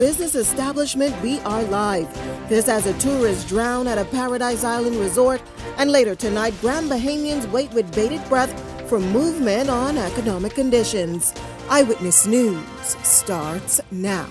Business establishment, we are live. This as a tourist drowned at a Paradise Island resort, and later tonight, Grand Bahamians wait with bated breath for movement on economic conditions. Eyewitness News starts now.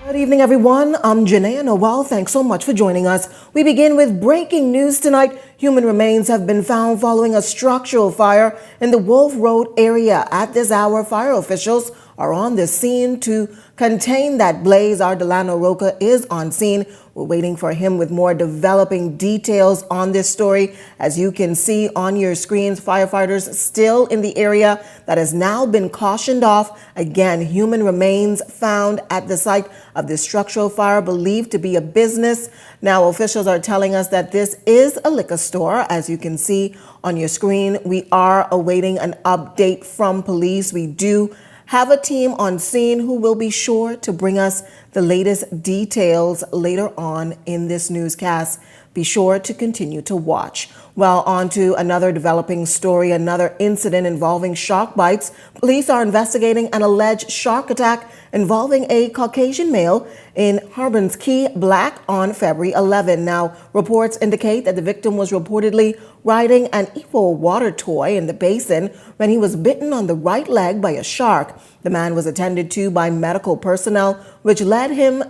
Good evening, everyone. I'm Janae Noel. Thanks so much for joining us. We begin with breaking news tonight. Human remains have been found following a structural fire in the Wolf Road area. At this hour, fire officials are on the scene to contain that blaze. Our Delano Roca is on scene. We're waiting for him with more developing details on this story. As you can see on your screens, firefighters still in the area that has now been cautioned off. Again, human remains found at the site of this structural fire, believed to be a business. Now, officials are telling us that this is a liquor store. As you can see on your screen, we are awaiting an update from police. We do have a team on scene who will be sure to bring us the latest details later on in this newscast. Be sure to continue to watch. Well, on to another developing story, another incident involving shark bites. Police are investigating an alleged shark attack involving a Caucasian male in Harbin's Key Black on February 11. Now, reports indicate that the victim was reportedly riding an Evo water toy in the basin when he was bitten on the right leg by a shark. The man was attended to by medical personnel, which led to him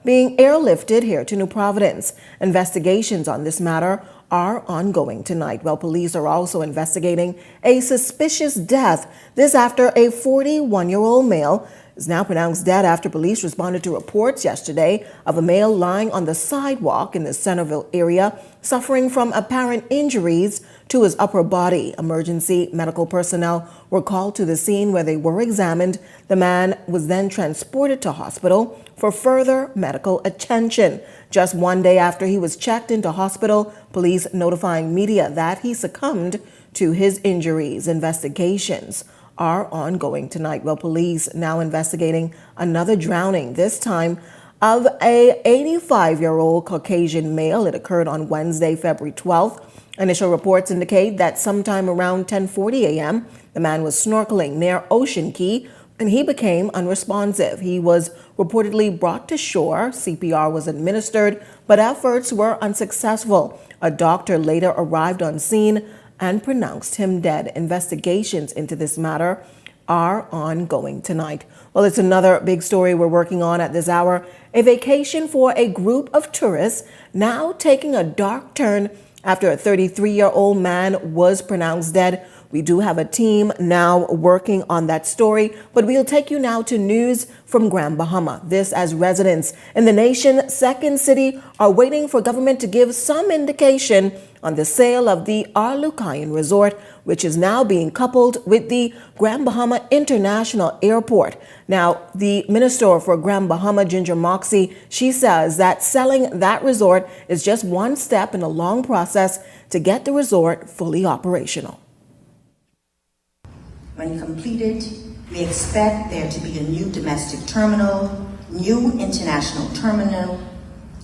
being airlifted here to New Providence. Investigations on this matter are ongoing tonight. Well, police are also investigating a suspicious death. This after a 41-year-old male is now pronounced dead after police responded to reports yesterday of a male lying on the sidewalk in the Centerville area, suffering from apparent injuries to his upper body. Emergency medical personnel were called to the scene where they were examined. The man was then transported to hospital for further medical attention. Just one day after he was checked into hospital, police notifying media that he succumbed to his injuries. Investigations are ongoing tonight. Well, police now investigating another drowning, this time of a 85-year-old Caucasian male. It occurred on Wednesday, February 12th. Initial reports indicate that sometime around 10:40 a.m., the man was snorkeling near Ocean Key and he became unresponsive. He was reportedly brought to shore. CPR was administered, but efforts were unsuccessful. A doctor later arrived on scene and pronounced him dead. Investigations into this matter are ongoing tonight. Well, it's another big story we're working on at this hour. A vacation for a group of tourists now taking a dark turn after a 33-year-old man was pronounced dead. We do have a team now working on that story, but we'll take you now to news from Grand Bahama. This as residents in the nation's second city are waiting for government to give some indication on the sale of the Arlucayan Resort, which is now being coupled with the Grand Bahama International Airport. Now, the Minister for Grand Bahama, Ginger Moxie, she says that selling that resort is just one step in a long process to get the resort fully operational. When completed, we expect there to be a new domestic terminal, new international terminal,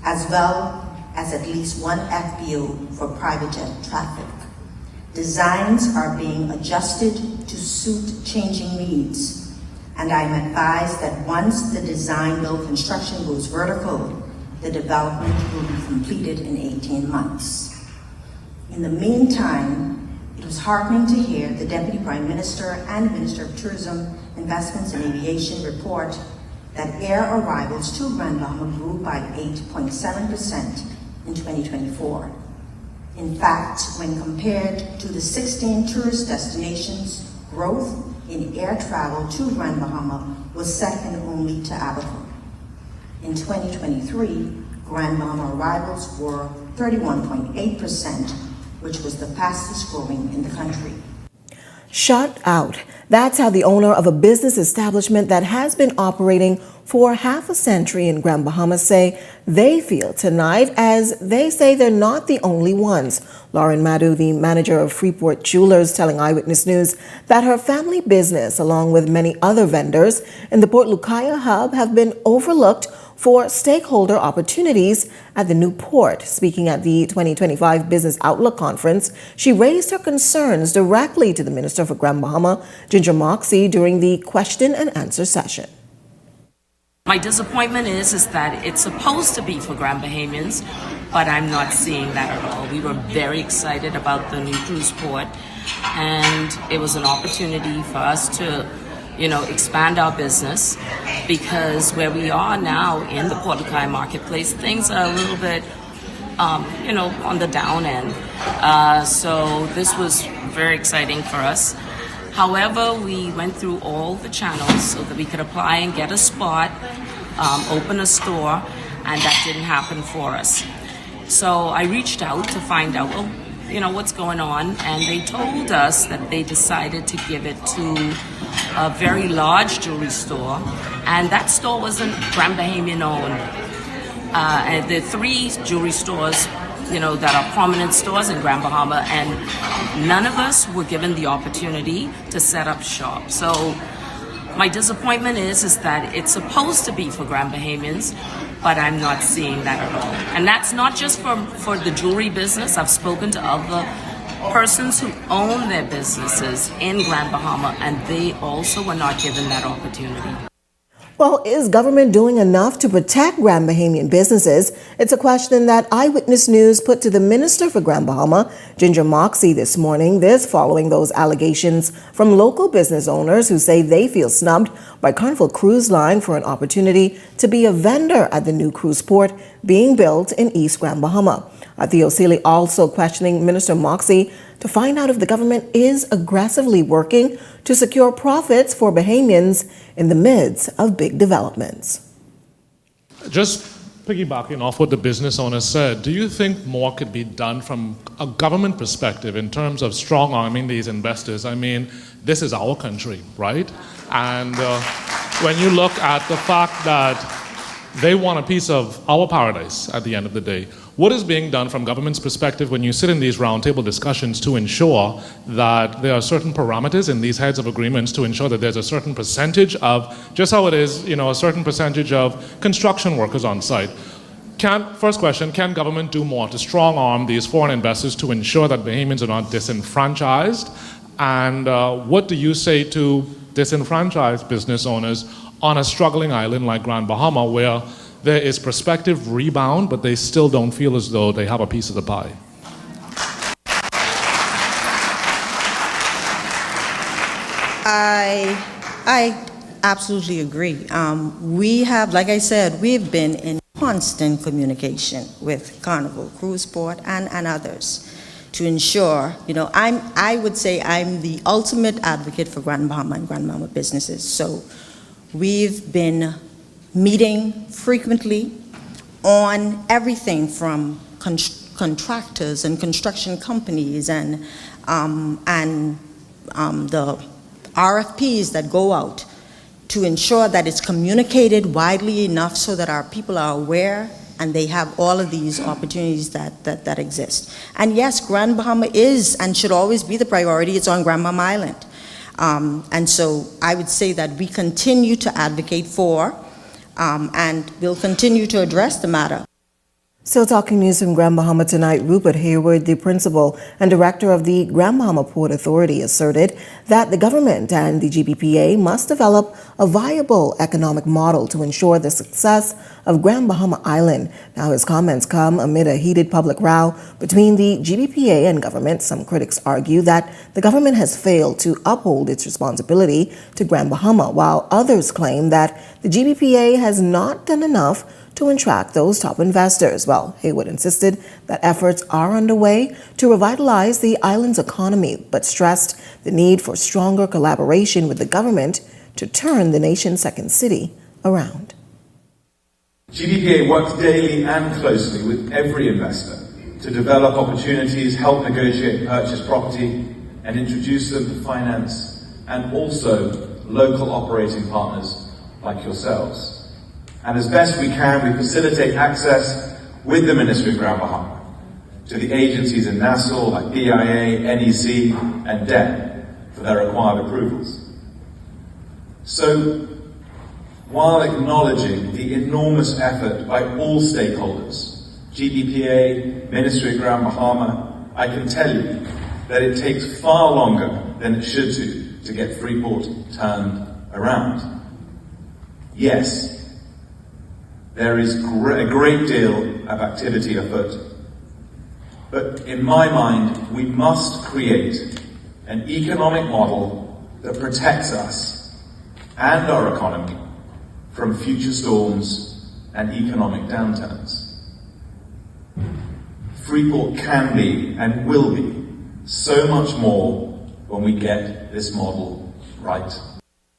as well as at least one FBO for private jet traffic. Designs are being adjusted to suit changing needs, and I'm advised that once the design build construction goes vertical, the development will be completed in 18 months. In the meantime, it was heartening to hear the Deputy Prime Minister and Minister of Tourism, Investments and Aviation report that air arrivals to Grand Bahama grew by 8.7% in 2024. In fact, when compared to the 16 tourist destinations, growth in air travel to Grand Bahama was second only to Abaco. In 2023, Grand Bahama arrivals were 31.8%, which was the fastest growing in the country. Shut out. That's how the owner of a business establishment that has been operating for half a century in Grand Bahama say they feel tonight, as they say they're not the only ones. Lauren Madu, the manager of Freeport Jewelers, telling Eyewitness News that her family business, along with many other vendors in the Port Lucaya hub, have been overlooked for stakeholder opportunities at the new port. Speaking at the 2025 Business Outlook Conference, she raised her concerns directly to the Minister for Grand Bahama, Ginger Moxey, during the question and answer session. My disappointment is that it's supposed to be for Grand Bahamians, but I'm not seeing that at all. We were very excited about the new cruise port, and it was an opportunity for us to, expand our business, because where we are now in the Port of Kai marketplace, things are a little bit, on the down end. So this was very exciting for us. However, we went through all the channels so that we could apply and get a spot, open a store, and that didn't happen for us. So I reached out to find out, what's going on, and they told us that they decided to give it to a very large jewelry store, and that store wasn't Grand Bahamian owned. And the 3 jewelry stores that are prominent stores in Grand Bahama, and none of us were given the opportunity to set up shop. So my disappointment is that it's supposed to be for Grand Bahamians, but I'm not seeing that at all. And that's not just for the jewelry business. I've spoken to other persons who own their businesses in Grand Bahama, and they also were not given that opportunity. Well, is government doing enough to protect Grand Bahamian businesses? It's a question that Eyewitness News put to the Minister for Grand Bahama, Ginger Moxey, this morning. This following those allegations from local business owners who say they feel snubbed by Carnival Cruise Line for an opportunity to be a vendor at the new cruise port being built in East Grand Bahama. Theo Seeley also questioning Minister Moxey to find out if the government is aggressively working to secure profits for Bahamians in the midst of big developments. Just piggybacking off what the business owner said, do you think more could be done from a government perspective in terms of strong-arming these investors? I mean, this is our country, right? And when you look at the fact that they want a piece of our paradise at the end of the day, what is being done from government's perspective when you sit in these roundtable discussions to ensure that there are certain parameters in these heads of agreements to ensure that there's a certain percentage of, just how it is, a certain percentage of construction workers on site? First question, can government do more to strong arm these foreign investors to ensure that Bahamians are not disenfranchised? And what do you say to disenfranchised business owners on a struggling island like Grand Bahama, where there is prospective rebound, but they still don't feel as though they have a piece of the pie? I absolutely agree. We have, like I said, we've been in constant communication with Carnival Cruise Port and others to ensure, I would say I'm the ultimate advocate for Grand Bahama and Grand Bahama businesses. So we've been meeting frequently on everything from contractors and construction companies and the RFPs that go out to ensure that it's communicated widely enough so that our people are aware and they have all of these opportunities that exist. And yes, Grand Bahama is and should always be the priority. It's on Grand Bahama Island. And so I would say that we continue to advocate for and we'll continue to address the matter. Still talking news from Grand Bahama tonight, Rupert Hayward, the principal and director of the Grand Bahama Port Authority, asserted that the government and the GBPA must develop a viable economic model to ensure the success of Grand Bahama Island. Now, his comments come amid a heated public row between the GBPA and government. Some critics argue that the government has failed to uphold its responsibility to Grand Bahama, while others claim that the GBPA has not done enough to attract those top investors. Well, Hayward insisted that efforts are underway to revitalize the island's economy, but stressed the need for stronger collaboration with the government to turn the nation's second city around. GBPA works daily and closely with every investor to develop opportunities, help negotiate purchase property, and introduce them to finance and also local operating partners like yourselves. And as best we can, we facilitate access with the Ministry of Grand Bahama to the agencies in Nassau like PIA, NEC, and DEN for their required approvals. So while acknowledging the enormous effort by all stakeholders, GDPA, Ministry of Grand Bahama, I can tell you that it takes far longer than it should to get Freeport turned around. Yes, there is a great deal of activity afoot, but in my mind, we must create an economic model that protects us and our economy from future storms and economic downturns. Freeport can be and will be so much more when we get this model right.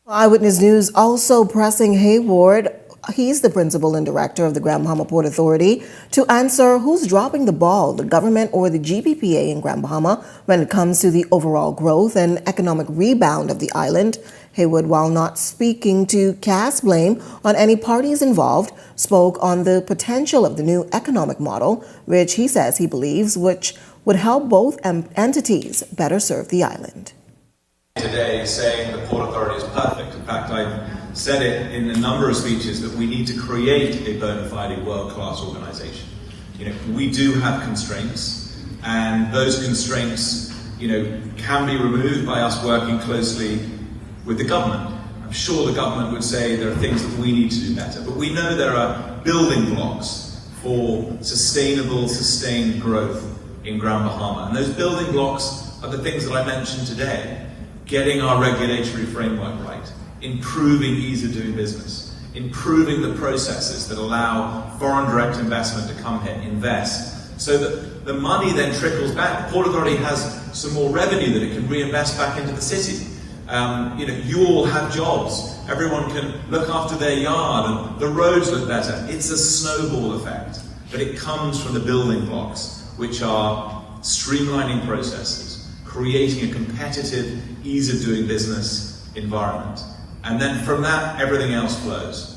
Eyewitness News also pressing Hayward, he's the principal and director of the Grand Bahama Port Authority, to answer who's dropping the ball, the government or the GBPA in Grand Bahama, when it comes to the overall growth and economic rebound of the island. Hayward, while not speaking to cast blame on any parties involved, spoke on the potential of the new economic model, which he says he believes which would help both entities better serve the island. Today saying the Port Authority is perfect. In fact, I've said it in a number of speeches that we need to create a bona fide world-class organization. We do have constraints, and those constraints, can be removed by us working closely with the government. I'm sure the government would say there are things that we need to do better, but we know there are building blocks for sustained growth in Grand Bahama. And those building blocks are the things that I mentioned today. Getting our regulatory framework right, improving ease of doing business, improving the processes that allow foreign direct investment to come here, invest, so that the money then trickles back. The Port Authority has some more revenue that it can reinvest back into the city. You all have jobs. Everyone can look after their yard and the roads look better. It's a snowball effect, but it comes from the building blocks, which are streamlining processes, creating a competitive, ease of doing business environment. And then from that, everything else flows.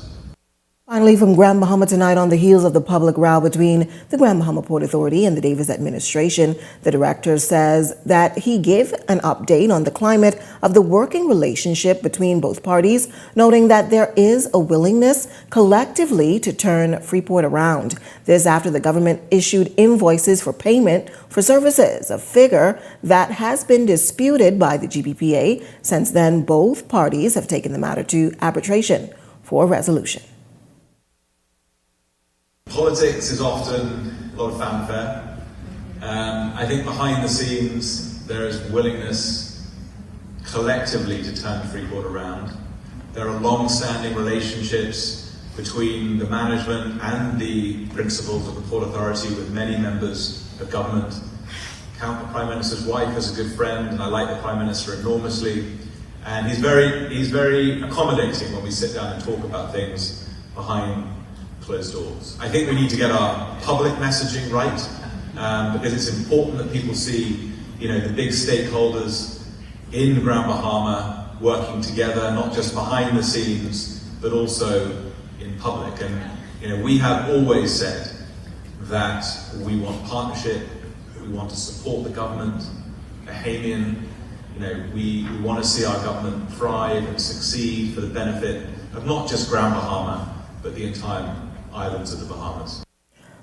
Finally, from Grand Bahama tonight, on the heels of the public row between the Grand Bahama Port Authority and the Davis administration, the director says that he gave an update on the climate of the working relationship between both parties, noting that there is a willingness collectively to turn Freeport around. This after the government issued invoices for payment for services, a figure that has been disputed by the GBPA. Since then, both parties have taken the matter to arbitration for resolution. Politics is often a lot of fanfare. I think behind the scenes there is willingness collectively to turn Freeport around. There are long-standing relationships between the management and the principals of the Port Authority with many members of government. Count the Prime Minister's wife as a good friend, and I like the Prime Minister enormously. And he's very accommodating when we sit down and talk about things behind closed doors. I think we need to get our public messaging right, because it's important that people see, the big stakeholders in Grand Bahama working together, not just behind the scenes, but also in public. And we have always said that we want partnership, we want to support the government, Bahamian. We want to see our government thrive and succeed for the benefit of not just Grand Bahama, but the entire islands of the Bahamas.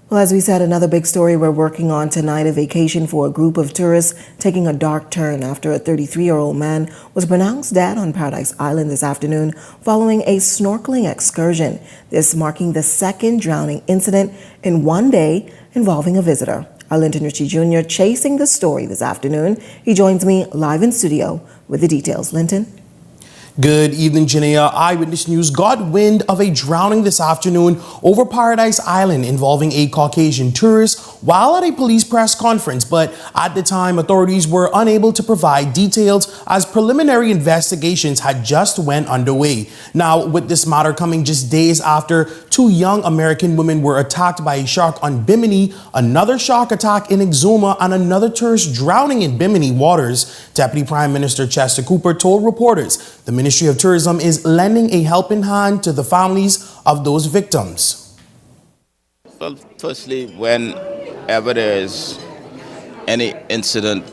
Well, as we said, another big story we're working on tonight, a vacation for a group of tourists taking a dark turn after a 33-year-old man was pronounced dead on Paradise Island this afternoon following a snorkeling excursion. This marking the second drowning incident in one day involving a visitor. Our Linton Ritchie Jr. chasing the story this afternoon. He joins me live in studio with the details. Linton? Good evening, Janea. Eyewitness News got wind of a drowning this afternoon over Paradise Island involving a Caucasian tourist while at a police press conference, but at the time, authorities were unable to provide details as preliminary investigations had just went underway. Now, with this matter coming just days after two young American women were attacked by a shark on Bimini, another shark attack in Exuma, and another tourist drowning in Bimini waters, Deputy Prime Minister Chester Cooper told reporters the Ministry of Tourism is lending a helping hand to the families of those victims. Well, firstly, whenever there is any incident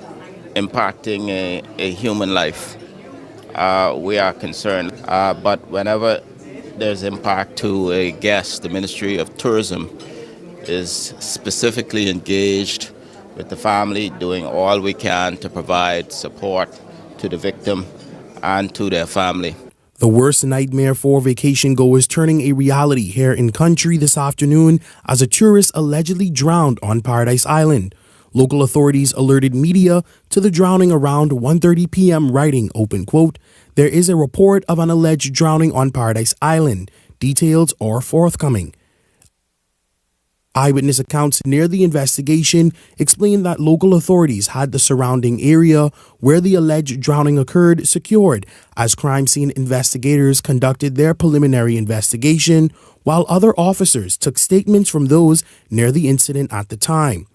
impacting a human life, we are concerned. But whenever there's impact to a guest, the Ministry of Tourism is specifically engaged with the family, doing all we can to provide support to the victim and to their family. The worst nightmare for vacation goers turning a reality here in country this afternoon as a tourist allegedly drowned on Paradise Island. Local authorities alerted media to the drowning around 1:30 p.m. writing, open quote, "There is a report of an alleged drowning on Paradise Island. Details are forthcoming." Eyewitness accounts near the investigation explained that local authorities had the surrounding area where the alleged drowning occurred secured as crime scene investigators conducted their preliminary investigation, while other officers took statements from those near the incident at the time.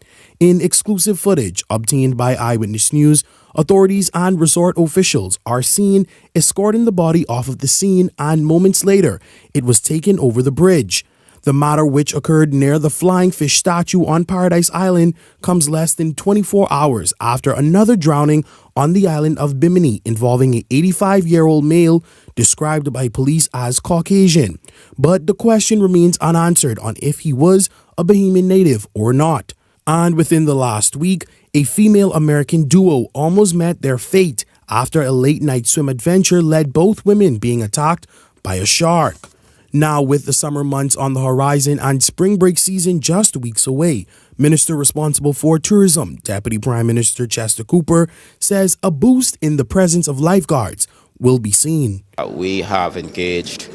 In exclusive footage obtained by Eyewitness News, authorities and resort officials are seen escorting the body off of the scene, and moments later, it was taken over the bridge. The matter, which occurred near the flying fish statue on Paradise Island, comes less than 24 hours after another drowning on the island of Bimini involving an 85-year-old male described by police as Caucasian. But the question remains unanswered on if he was a Bahamian native or not. And within the last week, a female-American duo almost met their fate after a late-night swim adventure led both women being attacked by a shark. Now, with the summer months on the horizon and spring break season just weeks away, Minister responsible for tourism, Deputy Prime Minister Chester Cooper, says a boost in the presence of lifeguards will be seen. We have engaged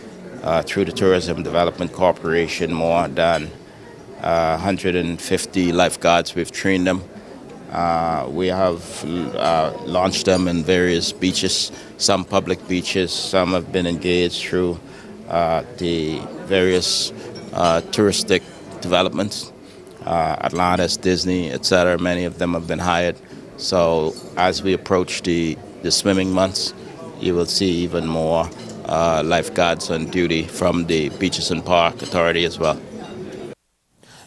through the Tourism Development Corporation more than 150 lifeguards. We've trained them. We have launched them in various beaches, some public beaches, some have been engaged through the various touristic developments, Atlantis, Disney, etc. Many of them have been hired. So as we approach the swimming months, you will see even more lifeguards on duty from the Beaches and Park Authority as well.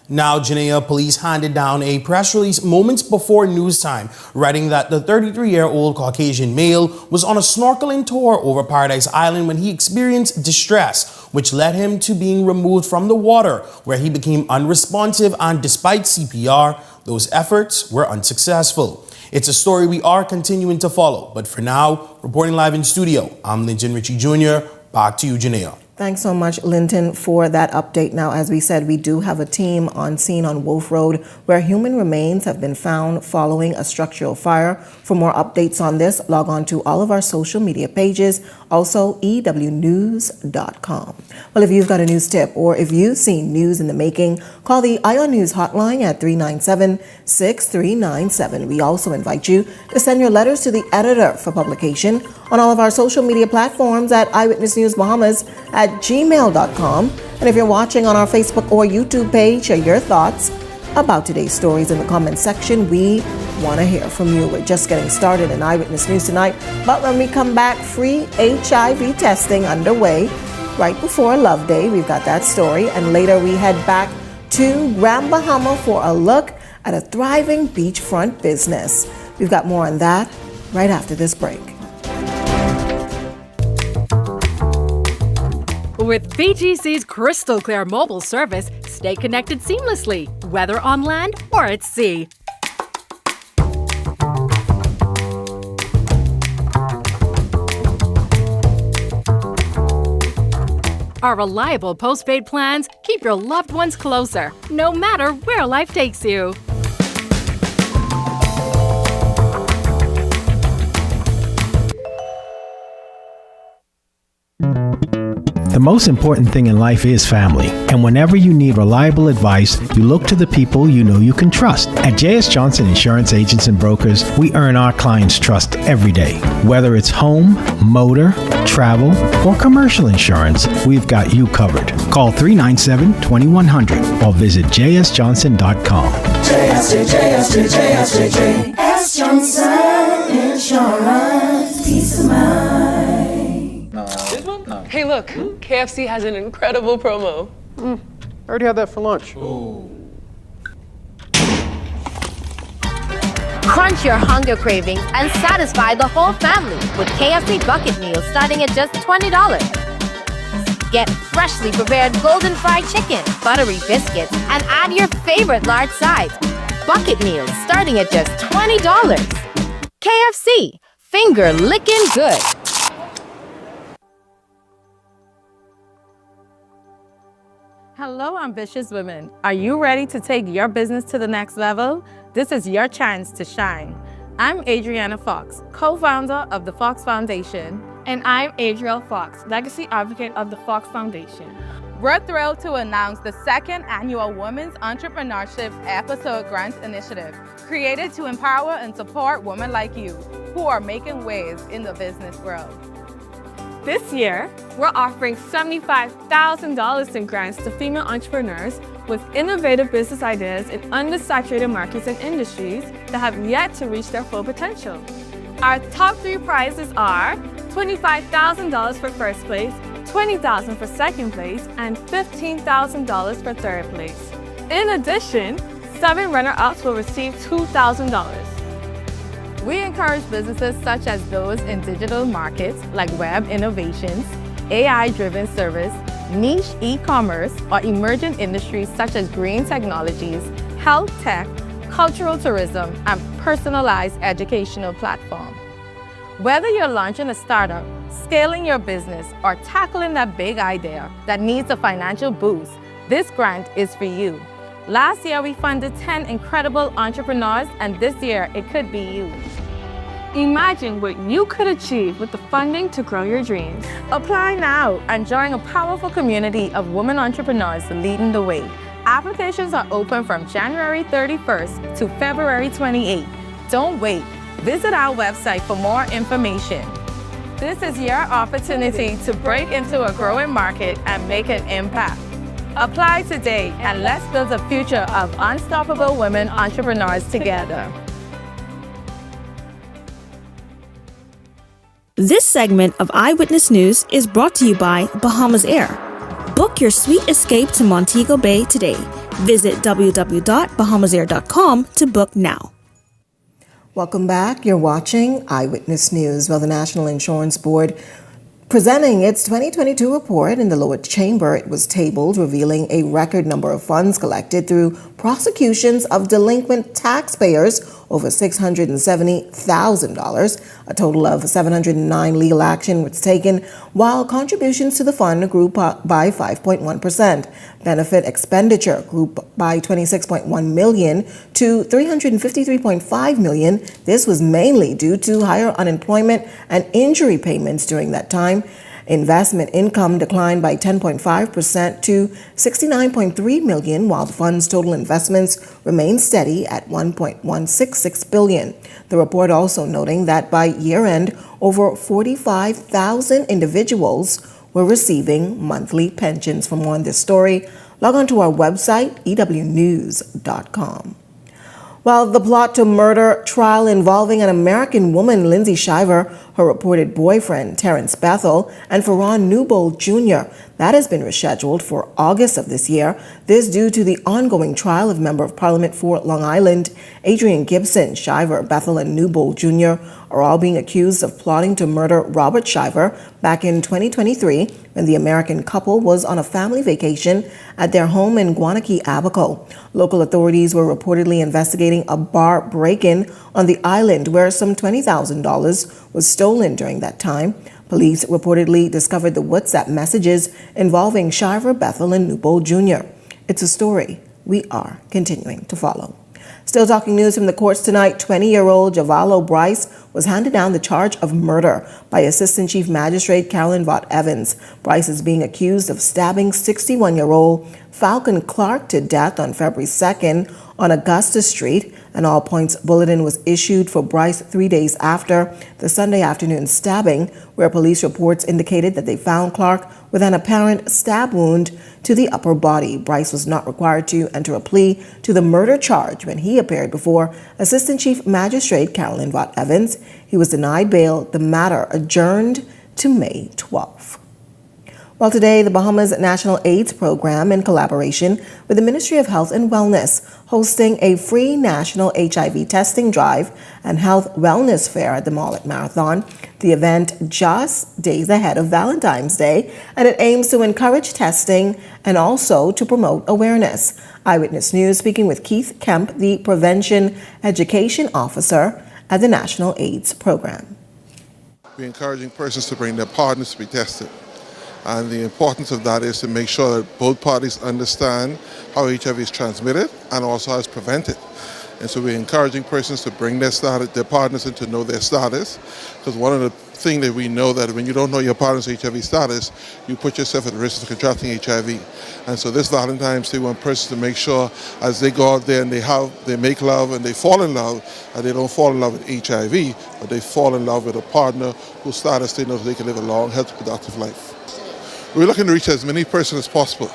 Now, Janea, police handed down a press release moments before news time, writing that the 33-year-old Caucasian male was on a snorkeling tour over Paradise Island when he experienced distress, which led him to being removed from the water, where he became unresponsive, and despite CPR, those efforts were unsuccessful. It's a story we are continuing to follow, but for now, reporting live in studio, I'm Linton Ritchie Jr. Back to you, Janea. Thanks so much, Linton, for that update. Now, as we said, we do have a team on scene on Wolf Road where human remains have been found following a structural fire. For more updates on this, log on to all of our social media pages, also ewnews.com. Well, if you've got a news tip or if you've seen news in the making, call the Ion News hotline at 397-6397. We also invite you to send your letters to the editor for publication on all of our social media platforms at Eyewitness News Bahamas at gmail.com. And if you're watching on our Facebook or YouTube page, share your thoughts about today's stories in the comments section. We want to hear from you. We're just getting started in Eyewitness News tonight, but when we come back, free HIV testing underway right before Love Day. We've got that story, and later we head back to Grand Bahama for a look at a thriving beachfront business. We've got more on that right after this break. With PGC's crystal clear mobile service, stay connected seamlessly, whether on land or at sea. Our reliable postpaid plans keep your loved ones closer, no matter where life takes you. The most important thing in life is family, and whenever you need reliable advice, you look to the people you know you can trust. At J.S. Johnson Insurance Agents and Brokers, we earn our clients' trust every day. Whether it's home, motor, travel, or commercial insurance, we've got you covered. Call 397-2100 or visit jsjohnson.com. J.S. Johnson Insurance, peace of mind. Hey, look, KFC has an incredible promo. I already had that for lunch. Crunch your hunger cravings and satisfy the whole family with KFC bucket meals starting at just $20. Get freshly prepared golden fried chicken, buttery biscuits, and add your favorite large sides. Bucket meals starting at just $20. KFC, finger licking good. Hello, ambitious women. Are you ready to take your business to the next level? This is your chance to shine. I'm Adriana Fox, co-founder of the Fox Foundation. And I'm Adriel Fox, legacy advocate of the Fox Foundation. We're thrilled to announce the second annual Women's Entrepreneurship Episode Grant Initiative, created to empower and support women like you who are making waves in the business world. This year, we're offering $75,000 in grants to female entrepreneurs with innovative business ideas in undersaturated markets and industries that have yet to reach their full potential. Our top 3 prizes are $25,000 for first place, $20,000 for second place, and $15,000 for third place. In addition, 7 runner-ups will receive $2,000. We encourage businesses such as those in digital markets like web innovations, AI-driven service, niche e-commerce, or emerging industries such as green technologies, health tech, cultural tourism, and personalized educational platform. Whether you're launching a startup, scaling your business, or tackling that big idea that needs a financial boost, this grant is for you. Last year, we funded 10 incredible entrepreneurs, and this year, it could be you. Imagine what you could achieve with the funding to grow your dreams. Apply now and join a powerful community of women entrepreneurs leading the way. Applications are open from January 31st to February 28th. Don't wait. Visit our website for more information. This is your opportunity to break into a growing market and make an impact. Apply today and let's build a future of unstoppable women entrepreneurs together. This segment of Eyewitness News is brought to you by Bahamas Air. Book your sweet escape to Montego Bay today. Visit www.bahamasair.com to book now. Welcome back. You're watching Eyewitness News. Well, the National Insurance Board presenting its 2022 report in the lower chamber, it was tabled, revealing a record number of funds collected through prosecutions of delinquent taxpayers, over $670,000. A total of 709 legal action was taken, while contributions to the fund grew by 5.1%. Benefit expenditure grew by $26.1 million to $353.5 million. This was mainly due to higher unemployment and injury payments during that time. Investment income declined by 10.5% to $69.3 million, while the fund's total investments remained steady at $1.166 billion. The report also noting that by year-end, over 45,000 individuals were receiving monthly pensions. For more on this story, log on to our website, ewnews.com. While the plot to murder trial involving an American woman, Lindsay Shiver, her reported boyfriend, Terrence Bethel, and Ferron Newbold Jr., that has been rescheduled for August of this year. This due to the ongoing trial of Member of Parliament for Long Island, Adrian Gibson. Shiver, Bethel, and Newbold Jr. are all being accused of plotting to murder Robert Shiver back in 2023 when the American couple was on a family vacation at their home in Guanaqui, Abaco. Local authorities were reportedly investigating a bar break-in on the island where some $20,000 was stolen during that time. Police reportedly discovered the WhatsApp messages involving Shiver, Bethel, and Newbold Jr. It's a story we are continuing to follow. Still talking news from the courts tonight, 20-year-old Javalo Bryce was handed down the charge of murder by Assistant Chief Magistrate Carolyn Vaught Evans. Bryce is being accused of stabbing 61-year-old Falcon Clark to death on February 2nd on Augusta Street. An all-points bulletin was issued for Bryce 3 days after the Sunday afternoon stabbing, where police reports indicated that they found Clark with an apparent stab wound to the upper body. Bryce was not required to enter a plea to the murder charge when he appeared before Assistant Chief Magistrate Carolyn Vaught Evans. He was denied bail, the matter adjourned to May 12th. Well, today, the Bahamas National AIDS Program, in collaboration with the Ministry of Health and Wellness, hosting a free national HIV testing drive and health wellness fair at the Mullet Marathon. The event just days ahead of Valentine's Day, and it aims to encourage testing and also to promote awareness. Eyewitness News speaking with Keith Kemp, the Prevention Education Officer at the National AIDS Program. We're encouraging persons to bring their partners to be tested. And the importance of that is to make sure that both parties understand how HIV is transmitted and also how it's prevented. And so we're encouraging persons to bring their partners in to know their status. Because one of the things that we know that when you don't know your partner's HIV status, you put yourself at risk of contracting HIV. And so this Valentine's Day, we want persons to make sure as they go out there and they make love and they fall in love, and they don't fall in love with HIV, but they fall in love with a partner whose status they know they can live a long, healthy, productive life. We're looking to reach as many persons as possible.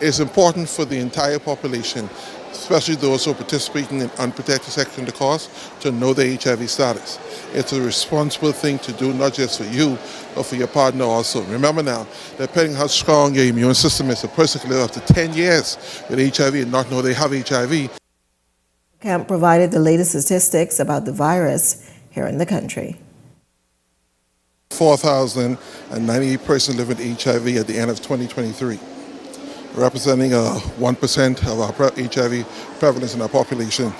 It's important for the entire population, especially those who are participating in unprotected sexual intercourse, to know their HIV status. It's a responsible thing to do, not just for you, but for your partner also. Remember now, depending how strong your immune system is, a person can live up to 10 years with HIV and not know they have HIV. Camp provided the latest statistics about the virus here in the country. 4,098 persons live with HIV at the end of 2023, representing 1% of our HIV prevalence in our population.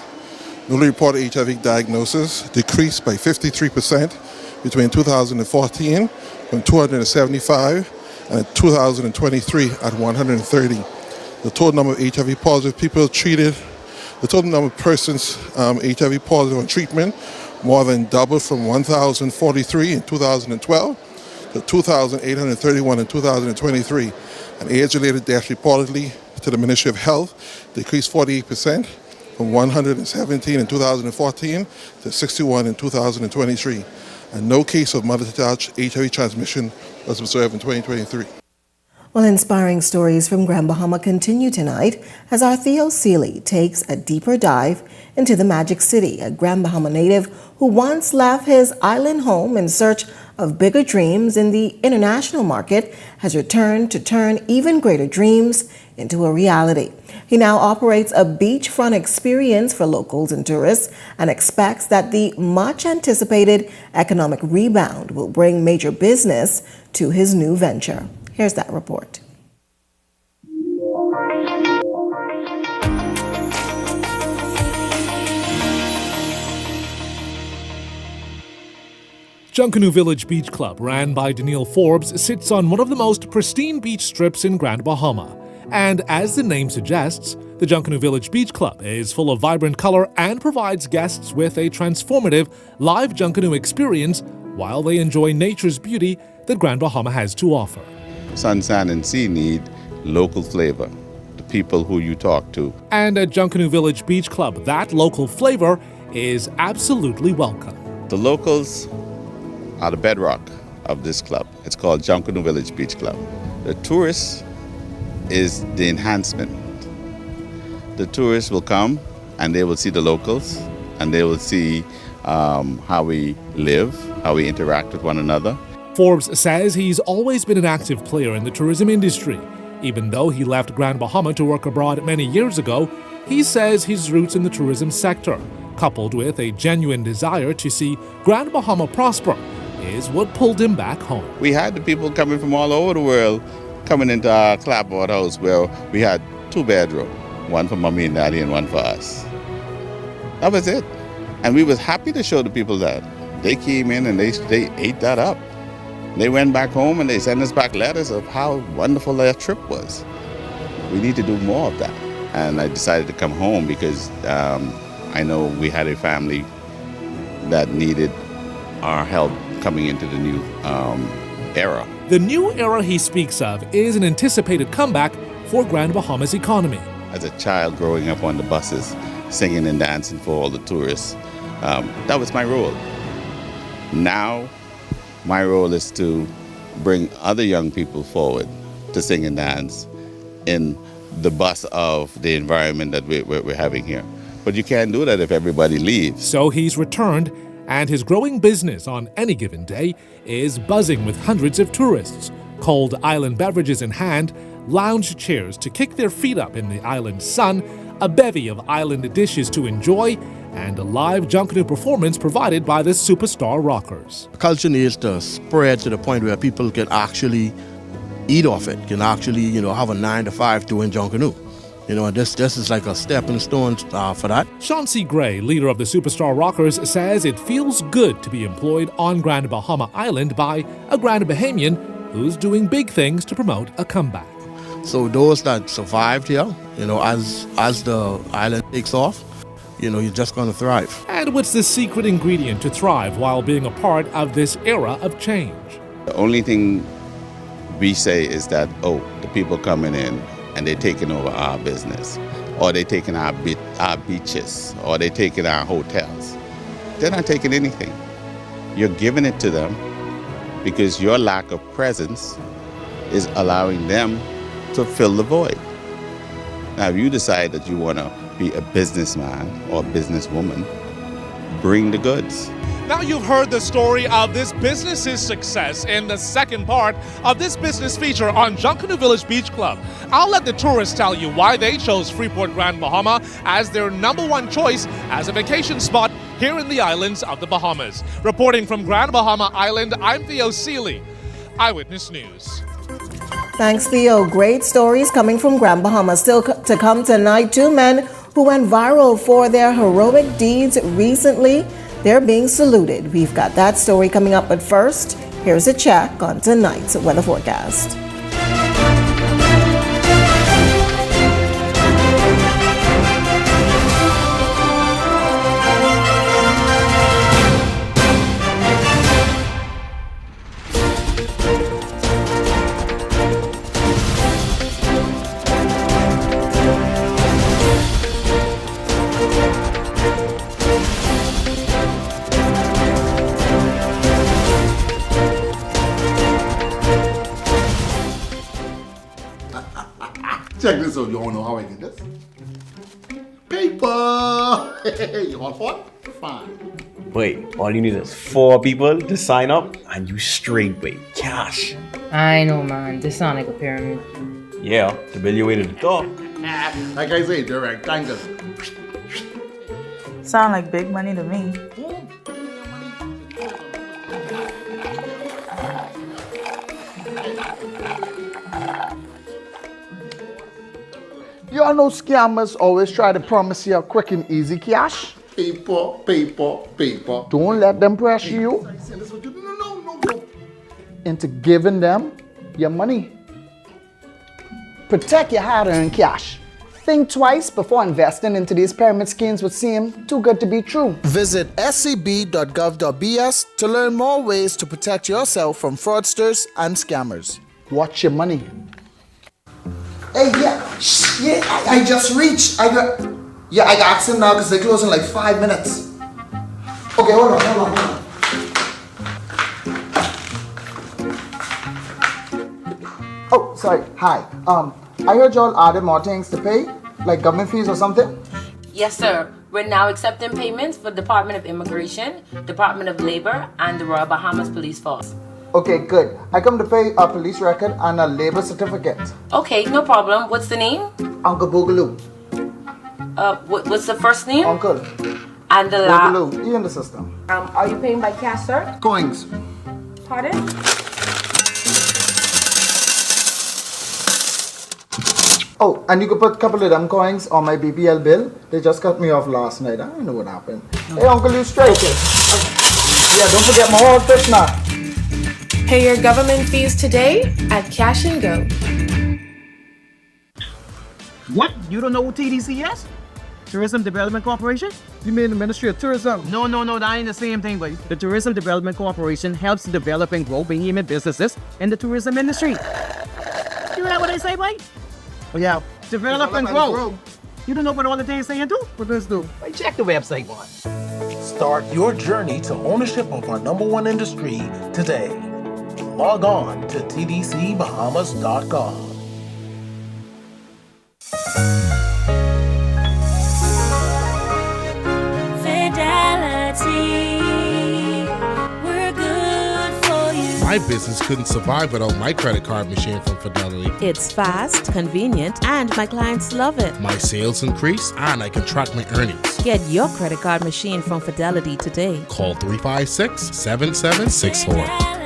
Newly reported HIV diagnosis decreased by 53% between 2014 from 275 and 2023 at 130. The total number of HIV positive people treated, the total number of persons HIV positive on treatment more than doubled from 1,043 in 2012 to 2,831 in 2023. And AIDS-related deaths reportedly to the Ministry of Health decreased 48% from 117 in 2014 to 61 in 2023. And no case of mother-to-child HIV transmission was observed in 2023. Well, inspiring stories from Grand Bahama continue tonight as our Theo Seeley takes a deeper dive into the Magic City. A Grand Bahama native who once left his island home in search of bigger dreams in the international market has returned to turn even greater dreams into a reality. He now operates a beachfront experience for locals and tourists and expects that the much anticipated economic rebound will bring major business to his new venture. Here's that report. Junkanoo Village Beach Club, ran by Daniil Forbes, sits on one of the most pristine beach strips in Grand Bahama. And as the name suggests, the Junkanoo Village Beach Club is full of vibrant color and provides guests with a transformative live Junkanoo experience while they enjoy nature's beauty that Grand Bahama has to offer. Sun, sand, and sea need local flavor, the people who you talk to. And at Junkanoo Village Beach Club, that local flavor is absolutely welcome. The locals are the bedrock of this club. It's called Junkanoo Village Beach Club. The tourists is the enhancement. The tourists will come and they will see the locals and they will see how we live, how we interact with one another. Forbes says he's always been an active player in the tourism industry. Even though he left Grand Bahama to work abroad many years ago, he says his roots in the tourism sector, coupled with a genuine desire to see Grand Bahama prosper, is what pulled him back home. We had the people coming from all over the world coming into our clapboard house where we had 2 bedrooms, one for mommy and daddy and one for us. That was it. And we was happy to show the people that. They came in and they ate that up. They went back home and they sent us back letters of how wonderful their trip was. We need to do more of that. And I decided to come home because I know we had a family that needed our help coming into the new era. The new era he speaks of is an anticipated comeback for Grand Bahama's economy. As a child growing up on the buses, singing and dancing for all the tourists, that was my role. Now, my role is to bring other young people forward to sing and dance in the bus of the environment that we're having here. But you can't do that if everybody leaves. So he's returned, and his growing business on any given day is buzzing with hundreds of tourists, Cold island beverages in hand, lounge chairs to kick their feet up in the island sun, a bevy of island dishes to enjoy, and a live Junkanoo performance provided by the Superstar Rockers. Culture needs to spread to the point where people can actually eat off it, can actually, have a 9 to 5 doing Junkanoo. And this is like a stepping stone for that. Sean C. Gray, leader of the Superstar Rockers, says it feels good to be employed on Grand Bahama Island by a Grand Bahamian who's doing big things to promote a comeback. So those that survived here, as the island takes off, you're just going to thrive. And what's the secret ingredient to thrive while being a part of this era of change? The only thing we say is that, the people coming in and they're taking over our business, or they're taking our beaches, or they're taking our hotels. They're not taking anything. You're giving it to them because your lack of presence is allowing them to fill the void. Now, if you decide that you want to be a businessman or a businesswoman, bring the goods. Now you've heard the story of this business's success in the second part of this business feature on Junkanoo Village Beach Club. I'll let the tourists tell you why they chose Freeport Grand Bahama as their #1 choice as a vacation spot here in the islands of the Bahamas. Reporting from Grand Bahama Island, I'm Theo Seeley, Eyewitness News. Thanks, Theo. Great stories coming from Grand Bahama. Still to come tonight, 2 men who went viral for their heroic deeds recently. They're being saluted. We've got that story coming up, but first, here's a check on tonight's weather forecast. Check this out, you all know how I did this. Paper! You want fun? Fine. Wait, all you need is 4 people to sign up and you straight wait cash. I know, man. This sounds like a pyramid. Yeah, to build your way to the top. Like I say, they're rectangles. Sound like big money to me. You all know scammers always try to promise you a quick and easy cash. Paper, paper, paper. Don't let them pressure you into giving them your money. Protect your hard-earned cash. Think twice before investing into these pyramid schemes which seem too good to be true. Visit scb.gov.bs to learn more ways to protect yourself from fraudsters and scammers. Watch your money. Hey, I just reached. I got access him now because they close in like 5 minutes. Okay, hold on. Oh, sorry. Hi. I heard y'all added more things to pay, like government fees or something. Yes, sir. We're now accepting payments for Department of Immigration, Department of Labor, and the Royal Bahamas Police Force. Okay, good. I come to pay a police record and a labor certificate. Okay, no problem. What's the name? Uncle Boogaloo. What's the first name? Uncle. And the last? Boogaloo. You in the system. Are you paying by cash, sir? Coins. Pardon? Oh, and you could put a couple of them coins on my BPL bill. They just cut me off last night. I don't know what happened. Hey, Uncle, you straight. Yeah, don't forget my whole fish now. Pay your government fees today at Cash and Go. What? You don't know what TDC is? Tourism Development Corporation? You mean the Ministry of Tourism? No, that ain't the same thing, buddy. The Tourism Development Corporation helps to develop and grow Bahamian businesses in the tourism industry. You know what they say, boy? Oh, yeah. Develop and grow. You don't know what all the things saying do? What does do? Check the website, boy. Start your journey to ownership of our #1 industry today. Log on to tdcbahamas.com. My business couldn't survive without my credit card machine from Fidelity. It's fast, convenient, and my clients love it. My sales increase and I can track my earnings. Get your credit card machine from Fidelity today. Call 356-7764.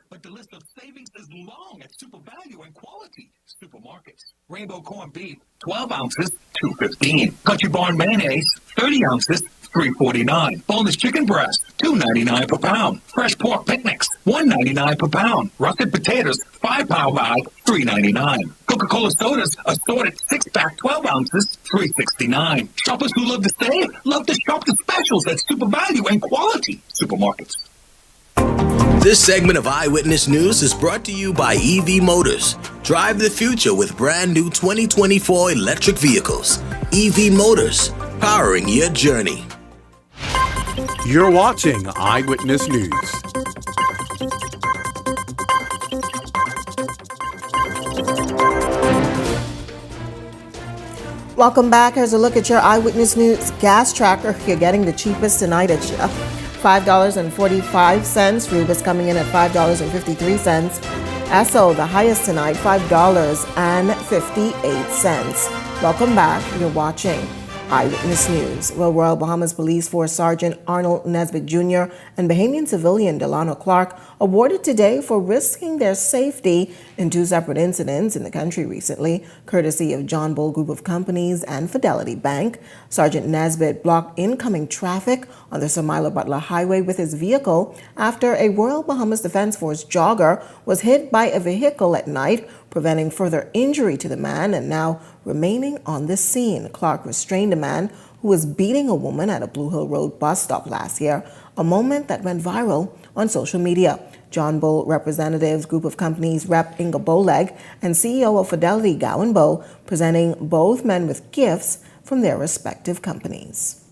But the list of savings is long at Super Value and Quality Supermarkets. Rainbow corned beef, 12 ounces, $2.15. Country Barn mayonnaise, 30 ounces, $3.49. Boneless chicken breast, $2.99 per pound. Fresh pork picnics, $1.99 per pound. Russet potatoes, 5-pound bag, $3.99. Coca-Cola sodas, assorted 6-pack, 12 ounces, $3.69. Shoppers who love to save, love to shop the specials at Super Value and Quality Supermarkets. This segment of Eyewitness News is brought to you by EV Motors. Drive the future with brand new 2024 electric vehicles. EV Motors, powering your journey. You're watching Eyewitness News. Welcome back. Here's a look at your Eyewitness News gas tracker. You're getting the cheapest tonight at $5.45. Rubis coming in at $5.53. Esso, the highest tonight, $5.58. Welcome back. You're watching Eyewitness News. Well, Royal Bahamas Police Force Sergeant Arnold Nesbitt Jr. and Bahamian civilian Delano Clark awarded today for risking their safety in 2 separate incidents in the country recently, courtesy of John Bull Group of Companies and Fidelity Bank. Sergeant Nesbitt blocked incoming traffic on the Somilo Butler Highway with his vehicle after a Royal Bahamas Defense Force jogger was hit by a vehicle at night, preventing further injury to the man and now remaining on the scene. Clark restrained a man who was beating a woman at a Blue Hill Road bus stop last year, a moment that went viral on social media. John Bull Representatives Group of Companies Rep. Inga Boleg and CEO of Fidelity Gowan Bow presenting both men with gifts from their respective companies.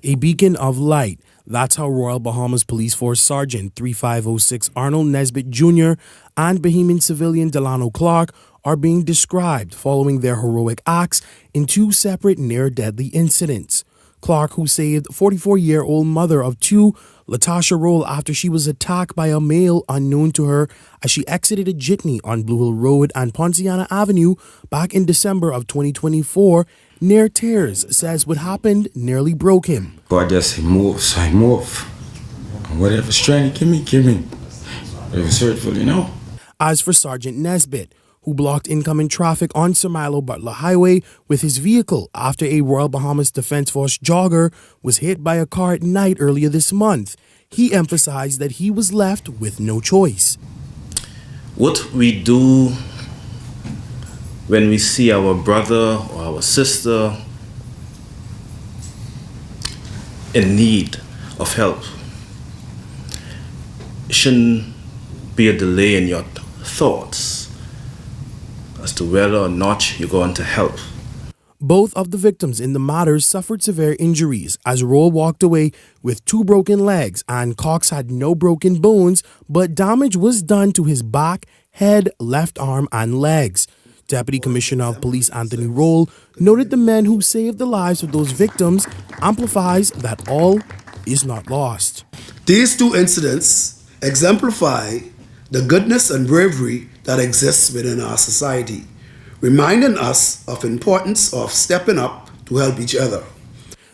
A beacon of light. That's how Royal Bahamas Police Force Sergeant 3506 Arnold Nesbitt Jr. and Bahamian civilian Delano Clark are being described following their heroic acts in 2 separate near-deadly incidents. Clark, who saved 44-year-old mother of 2, Latasha Roll, after she was attacked by a male unknown to her as she exited a jitney on Blue Hill Road and Ponciana Avenue back in December of 2024, near tears, says what happened nearly broke him. God just move, so I move. Whatever strength give me. It was hurtful, you know. As for Sergeant Nesbitt, who blocked incoming traffic on Somilo Butler Highway with his vehicle after a Royal Bahamas Defense Force jogger was hit by a car at night earlier this month, he emphasized that he was left with no choice. What we do when we see our brother or our sister in need of help shouldn't be a delay in your thoughts as to whether or not you're going to help. Both of the victims in the matter suffered severe injuries as Roll walked away with 2 broken legs and Cox had no broken bones, but damage was done to his back, head, left arm, and legs. Deputy Commissioner of Police Anthony Roll noted the men who saved the lives of those victims amplifies that all is not lost. These 2 incidents exemplify the goodness and bravery that exists within our society, reminding us of the importance of stepping up to help each other.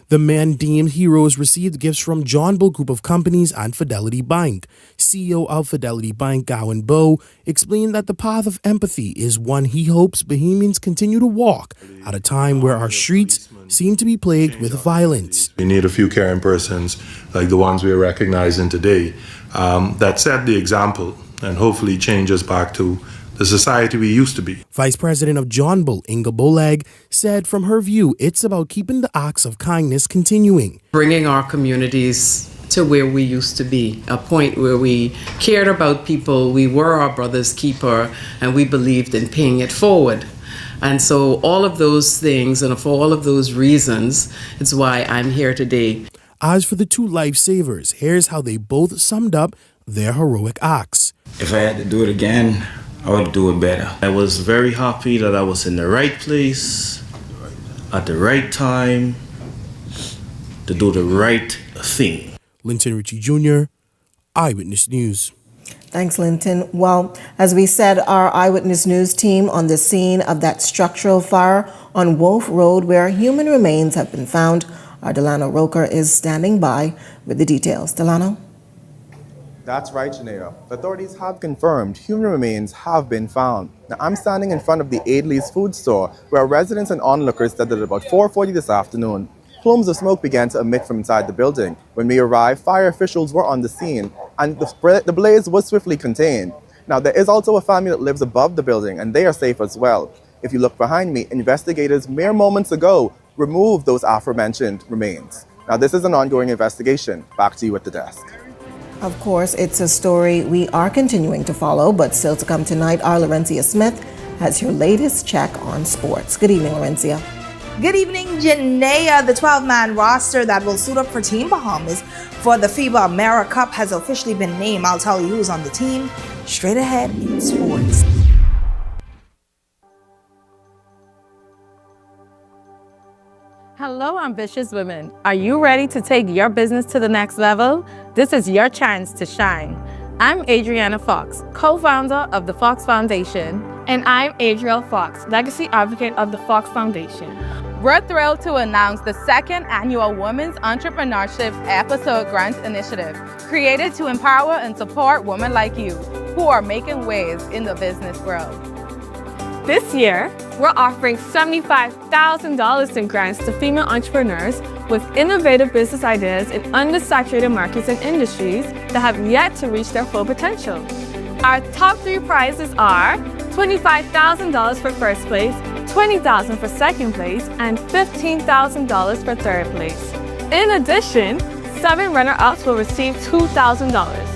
The men deemed heroes received gifts from John Bull Group of Companies and Fidelity Bank. CEO of Fidelity Bank, Gowan Bow, explained that the path of empathy is one he hopes Bahamians continue to walk at a time where our streets seem to be plagued with violence. We need a few caring persons like the ones we are recognizing today that set the example and hopefully change us back to the society we used to be. Vice President of John Bull, Inga Boleg, said from her view, it's about keeping the acts of kindness continuing. Bringing our communities to where we used to be, a point where we cared about people, we were our brother's keeper, and we believed in paying it forward. And so all of those things and for all of those reasons, it's why I'm here today. As for the 2 lifesavers, here's how they both summed up their heroic acts. If I had to do it again, I would do it better. I was very happy that I was in the right place at the right time to do the right thing. Linton Ritchie Jr., Eyewitness News. Thanks, Linton. Well, as we said, our Eyewitness News team on the scene of that structural fire on Wolf Road where human remains have been found. Our Delano Roker is standing by with the details. Delano? That's right, Janea. Authorities have confirmed human remains have been found. Now, I'm standing in front of the Aidley's food store where residents and onlookers said that at about 4:40 this afternoon, plumes of smoke began to emit from inside the building. When we arrived, fire officials were on the scene and the blaze was swiftly contained. Now, there is also a family that lives above the building and they are safe as well. If you look behind me, investigators mere moments ago removed those aforementioned remains. Now, this is an ongoing investigation. Back to you at the desk. Of course, it's a story we are continuing to follow, but still to come tonight, our Laurencia Smith has your latest check on sports. Good evening, Laurencia. Good evening, Janea. The 12-man roster that will suit up for Team Bahamas for the FIBA AmeriCup has officially been named. I'll tell you who's on the team straight ahead in sports. Hello, ambitious women. Are you ready to take your business to the next level? This is your chance to shine. I'm Adriana Fox, co-founder of the Fox Foundation. And I'm Adriel Fox, legacy advocate of the Fox Foundation. We're thrilled to announce the second annual Women's Entrepreneurship Episode Grant Initiative, created to empower and support women like you who are making waves in the business world. This year, we're offering $75,000 in grants to female entrepreneurs with innovative business ideas in undersaturated markets and industries that have yet to reach their full potential. Our top 3 prizes are $25,000 for first place, $20,000 for second place, and $15,000 for third place. In addition, 7 runner-ups will receive $2,000.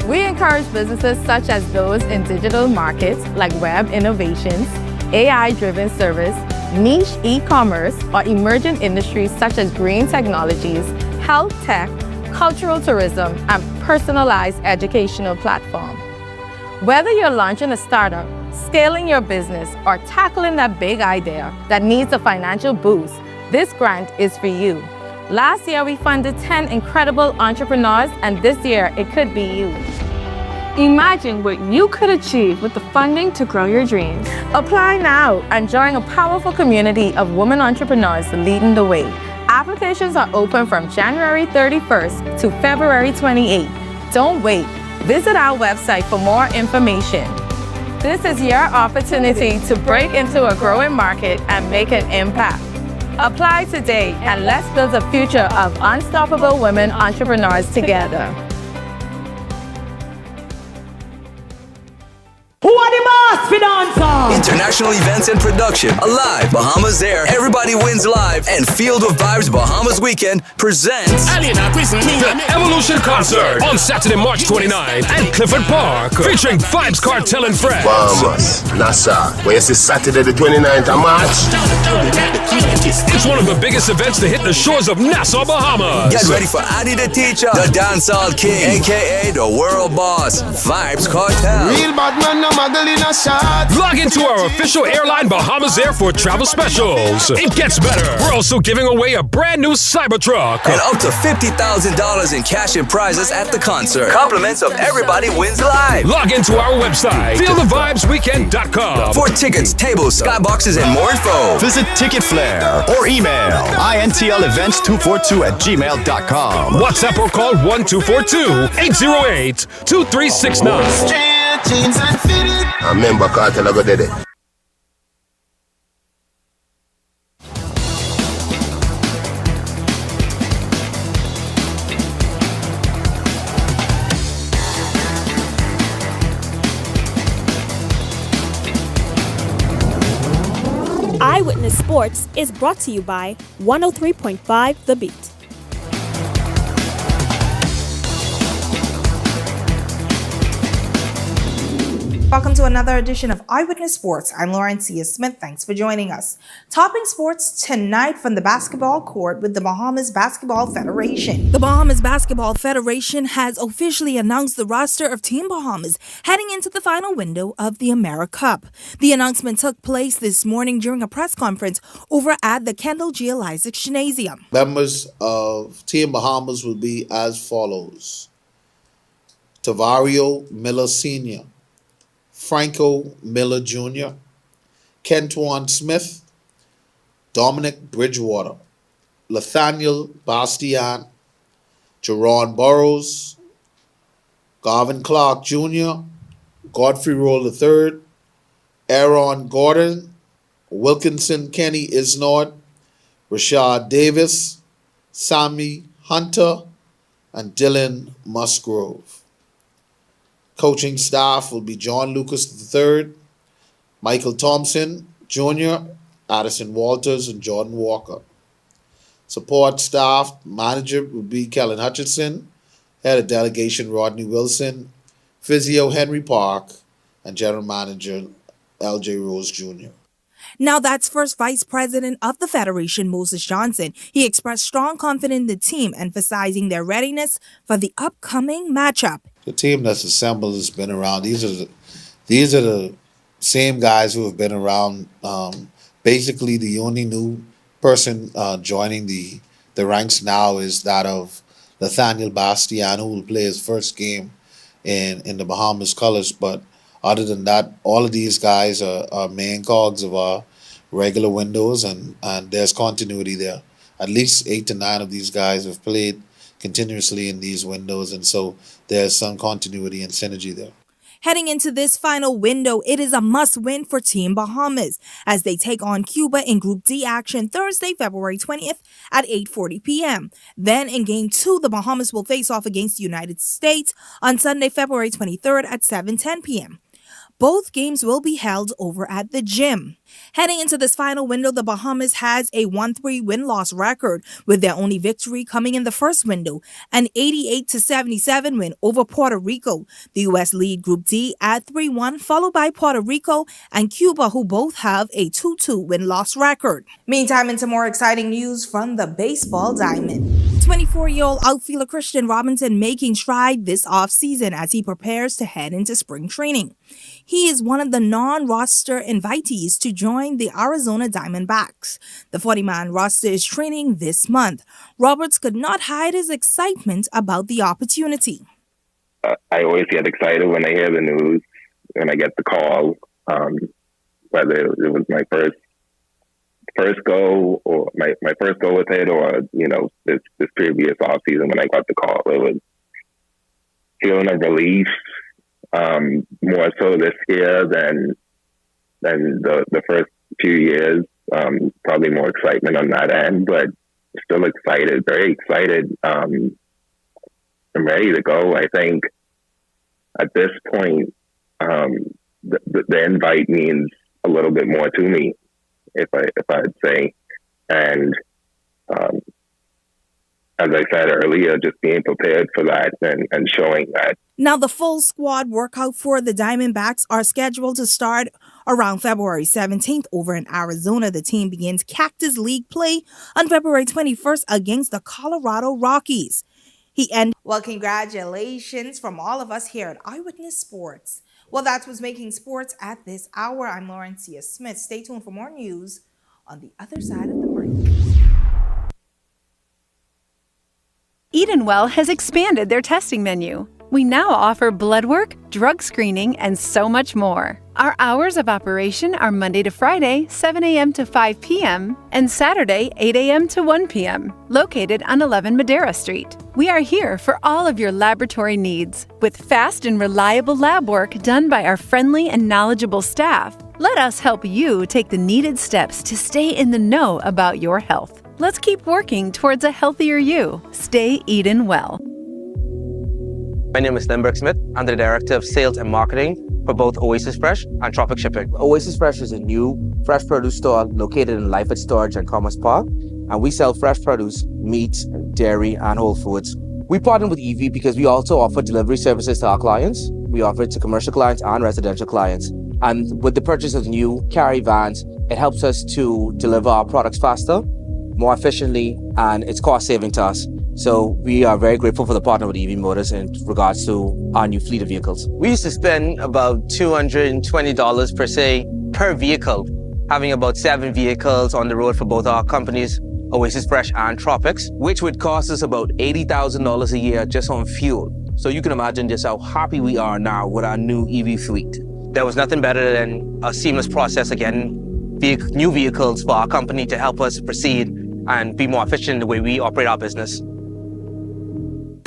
We encourage businesses such as those in digital markets like web innovations, AI-driven service, niche e-commerce, or emerging industries such as green technologies, health tech, cultural tourism, and personalized educational platform. Whether you're launching a startup, scaling your business, or tackling that big idea that needs a financial boost, this grant is for you. Last year, we funded 10 incredible entrepreneurs, and this year, it could be you. Imagine what you could achieve with the funding to grow your dreams. Apply now and join a powerful community of women entrepreneurs leading the way. Applications are open from January 31st to February 28th. Don't wait. Visit our website for more information. This is your opportunity to break into a growing market and make an impact. Apply today and let's build a future of unstoppable women entrepreneurs together. Who are the boss for dancer? International events and production. Alive, Bahamas Air, Everybody Wins Live, and Field of Vibes Bahamas Weekend presents the Evolution Concert on Saturday, March 29th at Clifford Park, featuring Vibes Cartel and Friends. Bahamas, Nassau, where is this Saturday the 29th of March? It's one of the biggest events to hit the shores of Nassau, Bahamas. Get ready for Addy the Teacher, the Dancehall King, aka the World Boss, Vibes Cartel. Real bad man, no muggle in a shot. Log into our official airline Bahamas Air for travel specials. It gets better. We're also giving away a brand new Cybertruck. And up to $50,000 in cash and prizes at the concert. Compliments of Everybody Wins Live. Log into our website, feelthevibesweekend.com. For tickets, tables, skyboxes, and more info. Visit Ticket Flair or email intlevents242@gmail.com. WhatsApp or call 1242-808-2369. I remember Cartel I go did it. Eyewitness Sports is brought to you by 103.5 The Beat. Welcome to another edition of Eyewitness Sports. I'm Lauren C. Smith. Thanks for joining us. Topping sports tonight from the basketball court with the Bahamas Basketball Federation. The Bahamas Basketball Federation has officially announced the roster of Team Bahamas heading into the final window of the AmeriCup. The announcement took place this morning during a press conference over at the Kendall G. Isaac Gymnasium. Members of Team Bahamas will be as follows: Tavario Miller Sr., Franco Miller Jr., Kentuan Smith, Dominic Bridgewater, Nathaniel Bastian, Jerron Burrows, Garvin Clark Jr., Godfrey Roll III, Aaron Gordon, Wilkinson Kenny Isnord, Rashad Davis, Sammy Hunter, and Dylan Musgrove. Coaching staff will be John Lucas III, Michael Thompson Jr., Addison Walters, and Jordan Walker. Support staff manager will be Kellen Hutchinson, head of delegation Rodney Wilson, physio Henry Park, and general manager L.J. Rose Jr. Now that's first Vice President of the Federation, Moses Johnson. He expressed strong confidence in the team, emphasizing their readiness for the upcoming matchup. The team that's assembled has been around. These are the same guys who have been around. Basically, the only new person joining the ranks now is that of Nathaniel Bastian, who will play his first game in the Bahamas colors. But other than that, all of these guys are main cogs of our regular windows, and there's continuity there. At least 8 to 9 of these guys have played continuously in these windows, and so there's some continuity and synergy there. Heading into this final window, it is a must-win for Team Bahamas as they take on Cuba in Group D action Thursday, February 20th at 8:40 p.m. Then in Game 2, the Bahamas will face off against the United States on Sunday, February 23rd at 7:10 p.m. Both games will be held over at the gym. Heading into this final window, the Bahamas has a 1-3 win-loss record, with their only victory coming in the first window, an 88-77 win over Puerto Rico. The U.S. lead Group D at 3-1, followed by Puerto Rico and Cuba, who both have a 2-2 win-loss record. Meantime, into more exciting news from the baseball diamond. 24-year-old outfielder Christian Robinson making stride this offseason as he prepares to head into spring training. He is one of the non-roster invitees to join the Arizona Diamondbacks. The 40-man roster is training this month. Roberts could not hide his excitement about the opportunity. I always get excited when I hear the news, when I get the call, whether it was my first go or my first go with it, or this previous off season when I got the call. It was feeling of relief, more so this year than the first few years. Probably more excitement on that end, but still excited, very excited. I'm ready to go. I think at this point, the invite means a little bit more to me, if I'd say. And as I said earlier, just being prepared for that and showing that. Now, the full squad workout for the Diamondbacks are scheduled to start around February 17th over in Arizona. The team begins Cactus League play on February 21st against the Colorado Rockies. Well, congratulations from all of us here at Eyewitness Sports. Well, that's what's making sports at this hour. I'm Lauren C. Smith. Stay tuned for more news on the other side of the break. Edenwell has expanded their testing menu. We now offer blood work, drug screening, and so much more. Our hours of operation are Monday to Friday, 7 a.m. to 5 p.m., and Saturday, 8 a.m. to 1 p.m., located on 11 Madera Street. We are here for all of your laboratory needs, with fast and reliable lab work done by our friendly and knowledgeable staff. Let us help you take the needed steps to stay in the know about your health. Let's keep working towards a healthier you. Stay Eden well. My name is Limburg Smith. I'm the Director of Sales and Marketing for both Oasis Fresh and Tropic Shipping. Oasis Fresh is a new fresh produce store located in Lyford Storage and Commerce Park, and we sell fresh produce, meats, dairy, and whole foods. We partner with EV because we also offer delivery services to our clients. We offer it to commercial clients and residential clients. And with the purchase of new carry vans, it helps us to deliver our products faster, more efficiently, and it's cost saving to us. So we are very grateful for the partner with EV Motors in regards to our new fleet of vehicles. We used to spend about $220 per se per vehicle, having about 7 vehicles on the road for both our companies, Oasis Fresh and Tropics, which would cost us about $80,000 a year just on fuel. So you can imagine just how happy we are now with our new EV fleet. There was nothing better than a seamless process again, new vehicles for our company to help us proceed and be more efficient in the way we operate our business.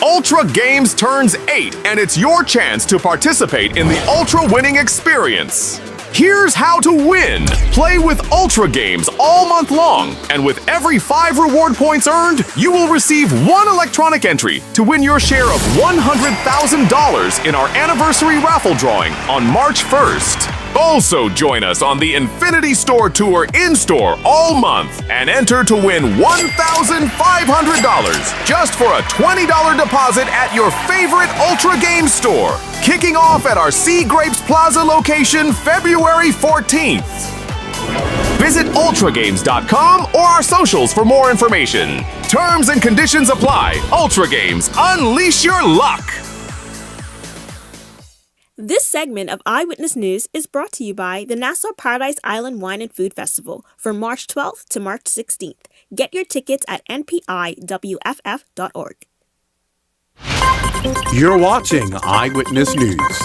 Ultra Games turns 8, and it's your chance to participate in the Ultra winning experience. Here's how to win. Play with Ultra Games all month long, and with every 5 reward points earned, you will receive 1 electronic entry to win your share of $100,000 in our anniversary raffle drawing on March 1st. Also join us on the Infinity Store Tour in-store all month and enter to win $1,500 just for a $20 deposit at your favorite Ultra Games store. Kicking off at our Sea Grapes Plaza location February 14th. Visit ultragames.com or our socials for more information. Terms and conditions apply. Ultra Games, unleash your luck. This segment of Eyewitness News is brought to you by the Nassau Paradise Island Wine and Food Festival from March 12th to March 16th. Get your tickets at npiwff.org. You're watching Eyewitness News.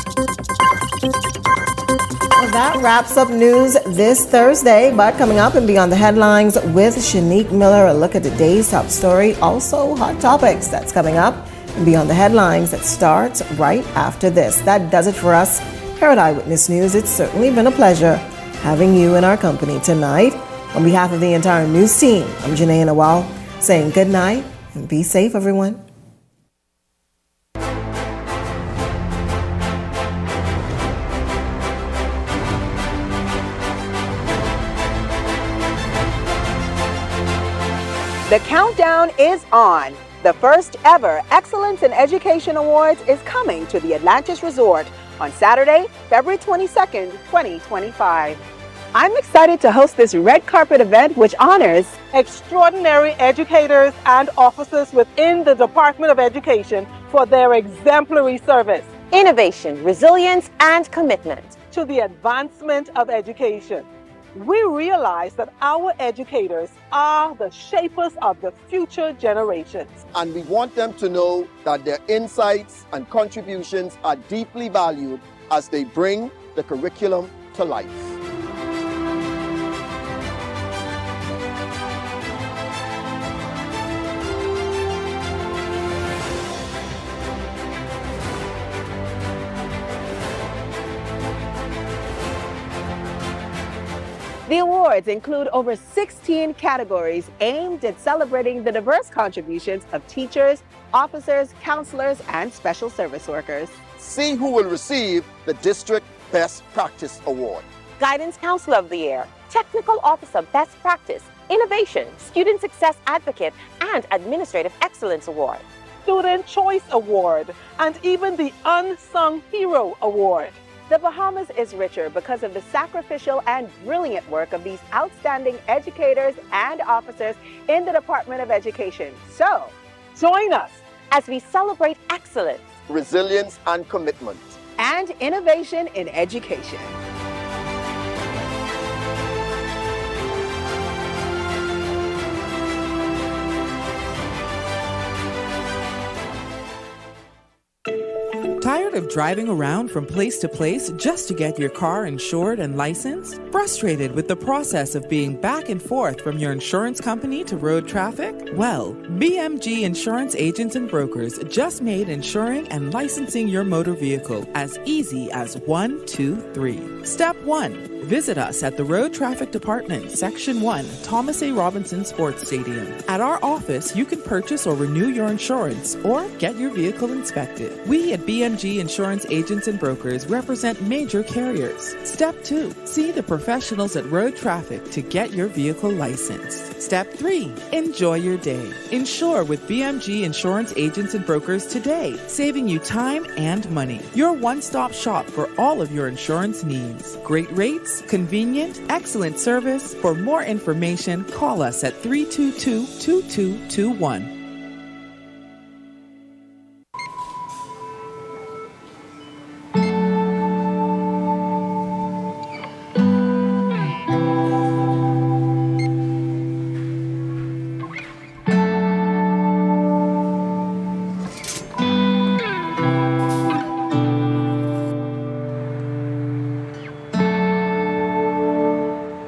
Well, that wraps up news this Thursday, but coming up and beyond the headlines with Shanique Miller, a look at today's top story, also hot topics. That's coming up and beyond the headlines that starts right after this. That does it for us here at Eyewitness News. It's certainly been a pleasure having you in our company tonight. On behalf of the entire news team, I'm Janae Nawal saying good night and be safe, everyone. The countdown is on. The first ever Excellence in Education Awards is coming to the Atlantis Resort on Saturday, February 22nd, 2025. I'm excited to host this red carpet event which honors extraordinary educators and officers within the Department of Education for their exemplary service, innovation, resilience, and commitment to the advancement of education. We realize that our educators are the shapers of the future generations. And we want them to know that their insights and contributions are deeply valued as they bring the curriculum to life. The awards include over 16 categories aimed at celebrating the diverse contributions of teachers, officers, counselors, and special service workers. See who will receive the District Best Practice Award. Guidance Counselor of the Year, Technical Officer Best Practice, Innovation, Student Success Advocate, and Administrative Excellence Award. Student Choice Award, and even the Unsung Hero Award. The Bahamas is richer because of the sacrificial and brilliant work of these outstanding educators and officers in the Department of Education. So, join us as we celebrate excellence, resilience, and commitment, and innovation in education. Tired of driving around from place to place just to get your car insured and licensed? Frustrated with the process of being back and forth from your insurance company to road traffic? Well, BMG Insurance Agents and Brokers just made insuring and licensing your motor vehicle as easy as 1, 2, 3. Step 1. Visit us at the Road Traffic Department, Section 1, Thomas A. Robinson Sports Stadium. At our office, you can purchase or renew your insurance or get your vehicle inspected. We at BMG BMG Insurance Agents and Brokers represent major carriers. Step 2. See the professionals at Road Traffic to get your vehicle licensed. Step 3. Enjoy your day. Insure with BMG Insurance Agents and Brokers today, saving you time and money. Your one-stop shop for all of your insurance needs. Great rates, convenient, excellent service. For more information, call us at 322-2221.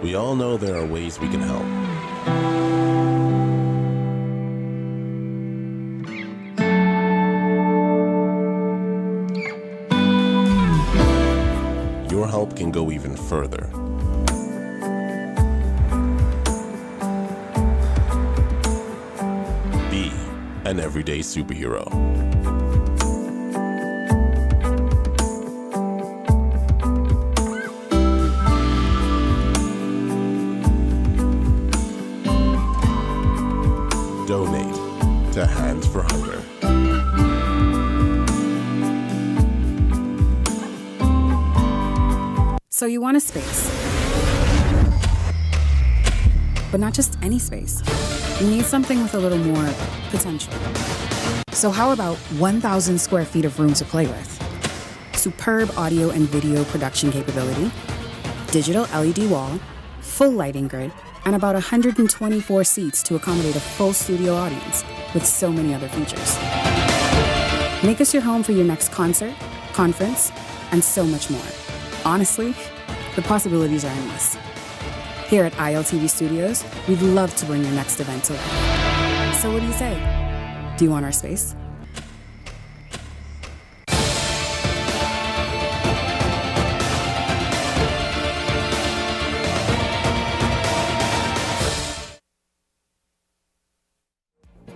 We all know there are ways we can help. Your help can go even further. Be an everyday superhero. Donate to Hands for Hunger. So you want a space. But not just any space. You need something with a little more potential. So how about 1,000 square feet of room to play with? Superb audio and video production capability, digital LED wall, full lighting grid, and about 124 seats to accommodate a full studio audience with so many other features. Make us your home for your next concert, conference, and so much more. Honestly, the possibilities are endless. Here at ILTV Studios, we'd love to bring your next event to life. So what do you say? Do you want our space?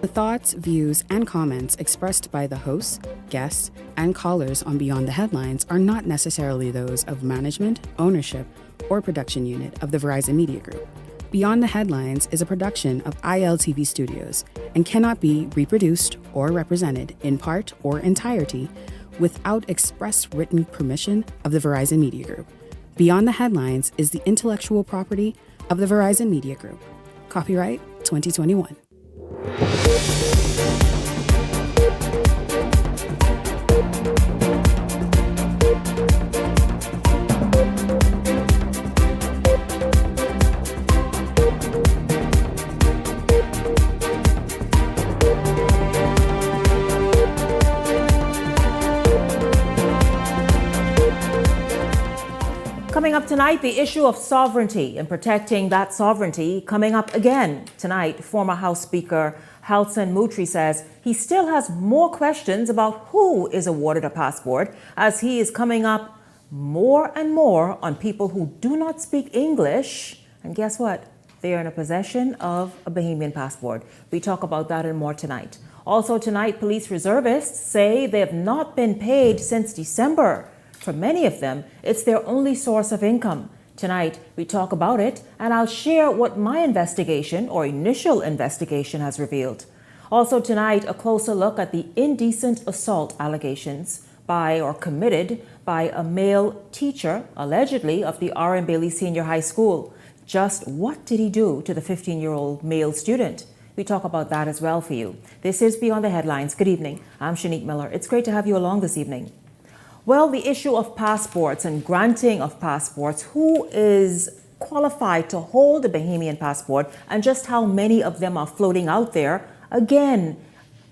The thoughts, views, and comments expressed by the hosts, guests, and callers on Beyond the Headlines are not necessarily those of management, ownership, or production unit of the Verizon Media Group. Beyond the Headlines is a production of ILTV Studios and cannot be reproduced or represented in part or entirety without express written permission of the Verizon Media Group. Beyond the Headlines is the intellectual property of the Verizon Media Group. Copyright 2021. Coming up tonight, the issue of sovereignty and protecting that sovereignty coming up again tonight. Former House Speaker Halson Mutri says he still has more questions about who is awarded a passport as he is coming up more and more on people who do not speak English. And guess what? They are in a possession of a Bahamian passport. We talk about that and more tonight. Also tonight, police reservists say they have not been paid since December. For many of them, it's their only source of income. Tonight, we talk about it, and I'll share what my investigation or initial investigation has revealed. Also tonight, a closer look at the indecent assault allegations by or committed by a male teacher, allegedly of the R.M. Bailey Senior High School. Just what did he do to the 15-year-old male student? We talk about that as well for you. This is Beyond the Headlines. Good evening. I'm Shanique Miller. It's great to have you along this evening. Well, the issue of passports and granting of passports, who is qualified to hold a Bahamian passport, and just how many of them are floating out there, again,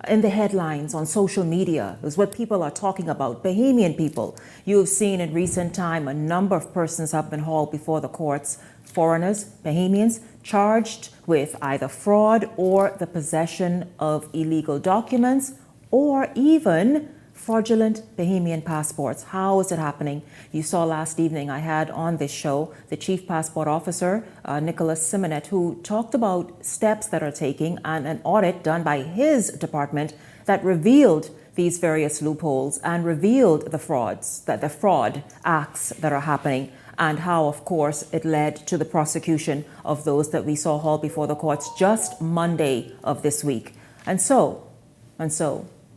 in the headlines on social media is what people are talking about. Bahamian people. You have seen in recent time a number of persons have been hauled before the courts, foreigners, Bahamians, charged with either fraud or the possession of illegal documents or even fraudulent Bahamian passports. How is it happening? You saw last evening I had on this show the Chief Passport Officer, Nicholas Simonet, who talked about steps that are taking and an audit done by his department that revealed these various loopholes and revealed the fraud acts that are happening, and how, of course, it led to the prosecution of those that we saw hauled before the courts just Monday of this week. And so,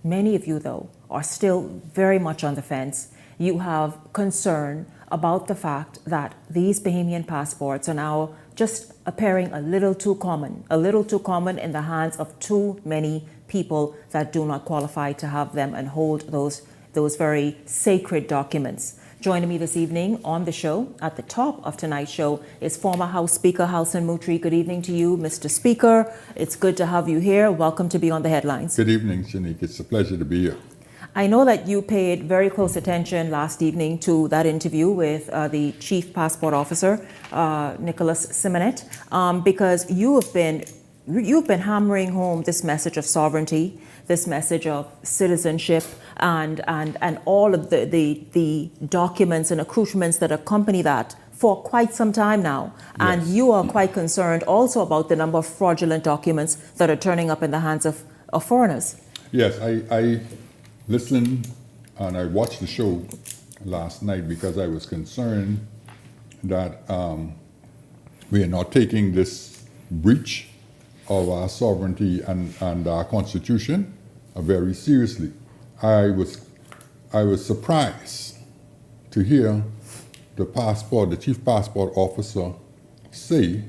many of you, though, are still very much on the fence. You have concern about the fact that these Bahamian passports are now just appearing a little too common in the hands of too many people that do not qualify to have them and hold those very sacred documents. Joining me this evening on the show, at the top of tonight's show, is former House Speaker Halson Mutri. Good evening to you, Mr. Speaker. It's good to have you here. Welcome to Beyond the Headlines. Good evening, Shanique. It's a pleasure to be here. I know that you paid very close attention last evening to that interview with the Chief Passport Officer, Nicholas Simonet, because you've been hammering home this message of sovereignty, this message of citizenship, and all of the documents and accoutrements that accompany that for quite some time now. Yes. And you are quite concerned also about the number of fraudulent documents that are turning up in the hands of foreigners. Yes, I listened and I watched the show last night because I was concerned that we are not taking this breach of our sovereignty and our Constitution very seriously. I was surprised to hear the Chief Passport Officer say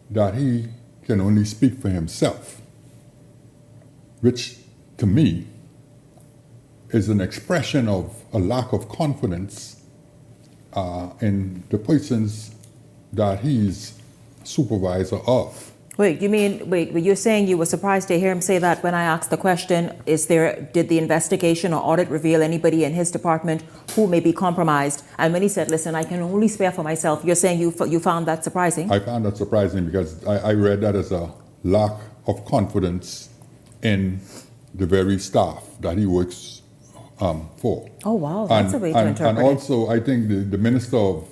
that he can only speak for himself, which to me is an expression of a lack of confidence in the persons that he's supervisor of. Wait, you're saying you were surprised to hear him say that when I asked the question, did the investigation or audit reveal anybody in his department who may be compromised? And when he said, listen, I can only spare for myself, you're saying you found that surprising? I found that surprising because I read that as a lack of confidence in the very staff that he works for. Oh, wow, that's a way to interpret it. And also, I think the Minister of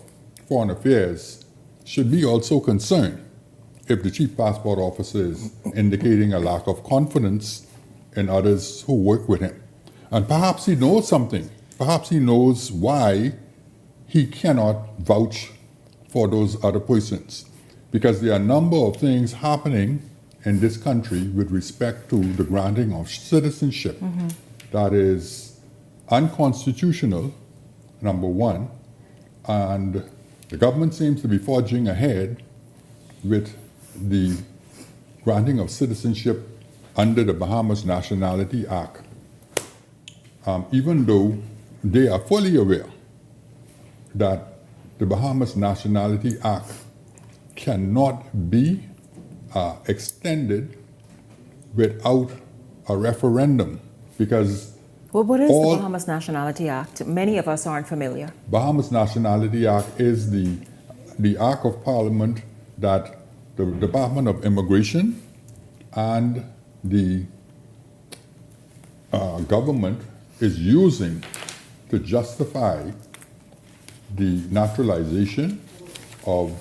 Foreign Affairs should be also concerned if the Chief Passport Officer is indicating a lack of confidence in others who work with him. And perhaps he knows something. Perhaps he knows why he cannot vouch for those other persons. Because there are a number of things happening in this country with respect to the granting of citizenship that is unconstitutional, number one, and the government seems to be forging ahead with the granting of citizenship under the Bahamas Nationality Act, even though they are fully aware that the Bahamas Nationality Act cannot be extended without a referendum, because what is the Bahamas Nationality Act? Many of us aren't familiar. Bahamas Nationality Act is the Act of Parliament that the Department of Immigration and the government is using to justify the naturalization of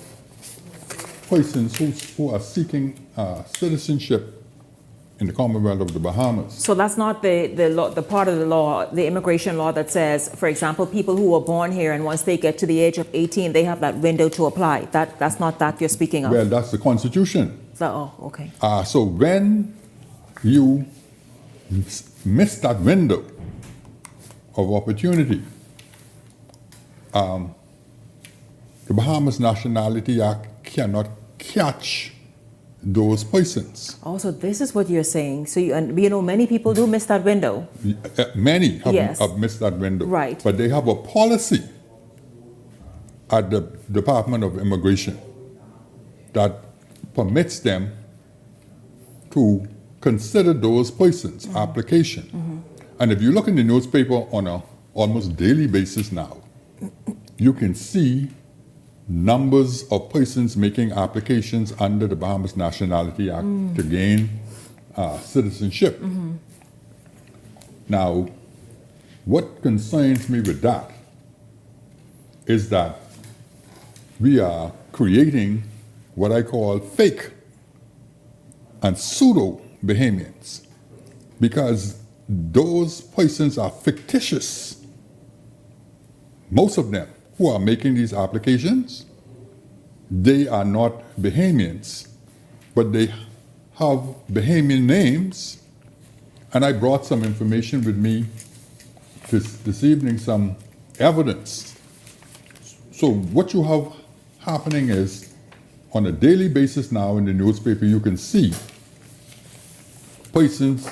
persons who are seeking citizenship in the Commonwealth of the Bahamas. So that's not the part of the law, the immigration law that says, for example, people who were born here and once they get to the age of 18, they have that window to apply. That's not that you're speaking of. Well, that's the Constitution. Okay. So when you miss that window of opportunity, the Bahamas Nationality Act cannot catch those persons. Also, this is what you're saying. So, many people do miss that window. Many have missed that window. Right. But they have a policy at the Department of Immigration that permits them to consider those persons' application. And if you look in the newspaper on an almost daily basis now, you can see numbers of persons making applications under the Bahamas Nationality Act to gain citizenship. Now, what concerns me with that is that we are creating what I call fake and pseudo Bahamians, because those persons are fictitious. Most of them who are making these applications, they are not Bahamians, but they have Bahamian names. And I brought some information with me this evening, some evidence. So what you have happening is, on a daily basis now in the newspaper, you can see persons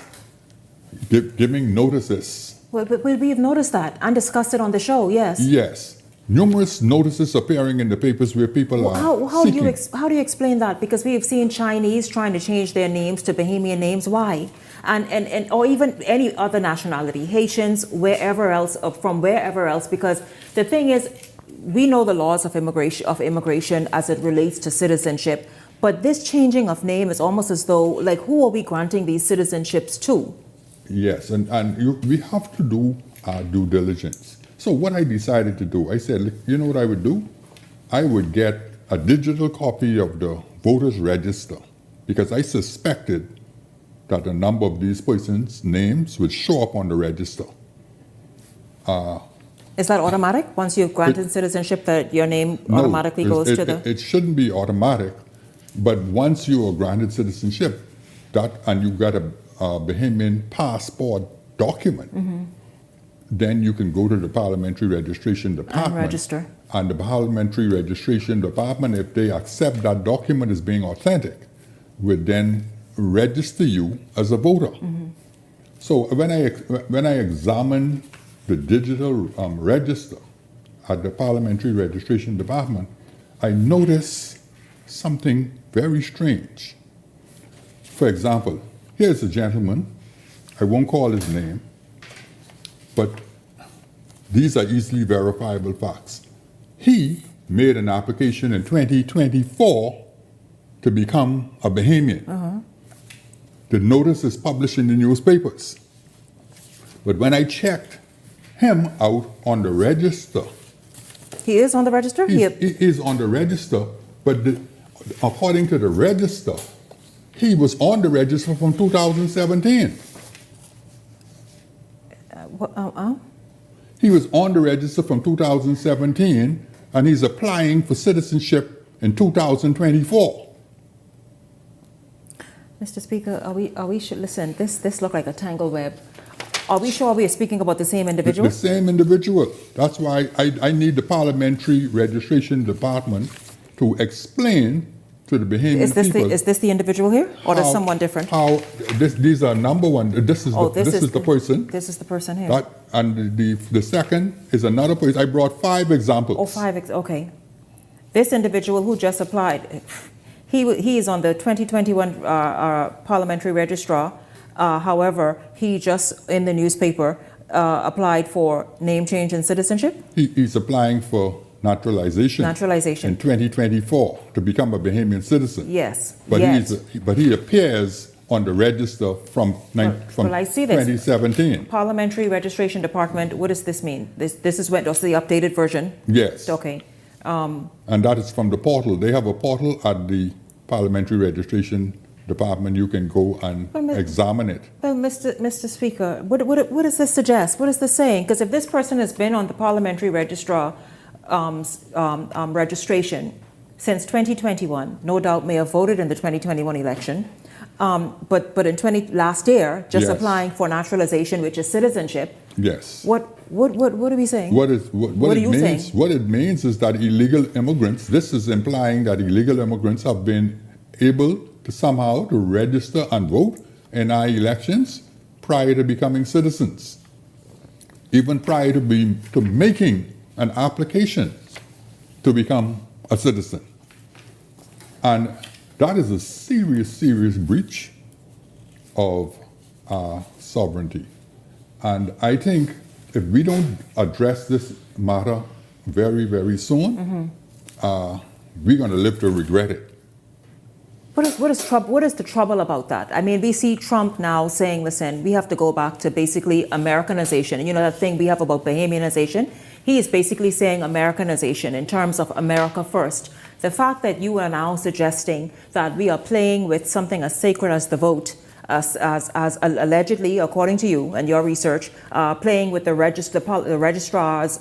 giving notices. Well, but we've noticed that and discussed it on the show, yes. Yes. Numerous notices appearing in the papers where people are How seeking. do you explain that? Because we have seen Chinese trying to change their names to Bahamian names. Why? And or even any other nationality, Haitians, wherever else, from wherever else. Because the thing is, we know the laws of immigration as it relates to citizenship, but this changing of name is almost as though, like, who are we granting these citizenships to? Yes, we have to do our due diligence. So what I decided to do, I said, you know what I would do? I would get a digital copy of the voters register, because I suspected that a number of these persons' names would show up on the register. Is that automatic? Once you've granted citizenship, that your name automatically goes to the... It shouldn't be automatic, but once you are granted citizenship, and you got a Bahamian passport document, then you can go to the Parliamentary Registration Department. And register. And the Parliamentary Registration Department, if they accept that document as being authentic, would then register you as a voter. So when I examine the digital register at the Parliamentary Registration Department, I notice something very strange. For example, here's a gentleman, I won't call his name, but these are easily verifiable facts. He made an application in 2024 to become a Bahamian. The notice is published in the newspapers. But when I checked him out on the register. He is on the register? He is on the register, but according to the register, he was on the register from 2017. He was on the register from 2017, and he's applying for citizenship in 2024. Mr. Speaker, are we should listen, this look like a tangled web. Are we sure we are speaking about the same individual? The same individual. That's why I need the Parliamentary Registration Department to explain to the Bahamian people. Is this the individual here, or is someone different? These are number one. This is the person. This is the person here. And the second is another person. I brought 5 examples. Oh, 5. Okay. This individual who just applied, he is on the 2021 Parliamentary Registrar. However, he just in the newspaper applied for name change and citizenship. He's applying for naturalization. In 2024 to become a Bahamian citizen. Yes. But he appears on the register from I see this. 2017. Parliamentary Registration Department. What does this mean? This is the updated version. Yes. Okay. And that is from the portal. They have a portal at the Parliamentary Registration Department. You can go and examine it. Well, Mr. Speaker, what does this suggest? What is this saying? Because if this person has been on the Parliamentary Registrar registration since 2021, no doubt may have voted in the 2021 election, but in last year, just applying for naturalization, which is citizenship. Yes. What are we saying? What are you saying? What it means is that illegal immigrants, this is implying that illegal immigrants have been able to somehow to register and vote in our elections prior to becoming citizens, even prior to making an application to become a citizen. And that is a serious, serious breach of our sovereignty. And I think if we don't address this matter very, very soon, we're going to live to regret it. What is the trouble about that? I mean, we see Trump now saying, listen, we have to go back to basically Americanization. And you know that thing we have about Bahamianization? He is basically saying Americanization in terms of America first. The fact that you are now suggesting that we are playing with something as sacred as the vote as allegedly, according to you and your research, playing with the registrar's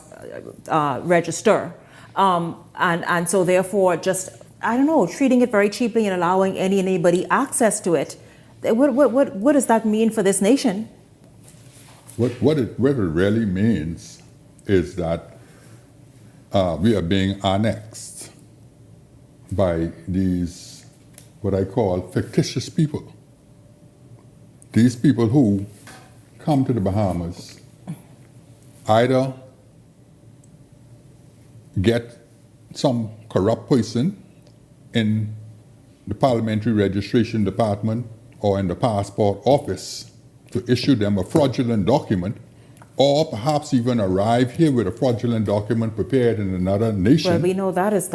register. And so therefore just, I don't know, treating it very cheaply and allowing anybody access to it. What does that mean for this nation? What it really means is that we are being annexed by these, what I call fictitious people. These people who come to the Bahamas either get some corrupt person in the Parliamentary Registration Department or in the Passport Office to issue them a fraudulent document, or perhaps even arrive here with a fraudulent document prepared in another nation. Well, we know that's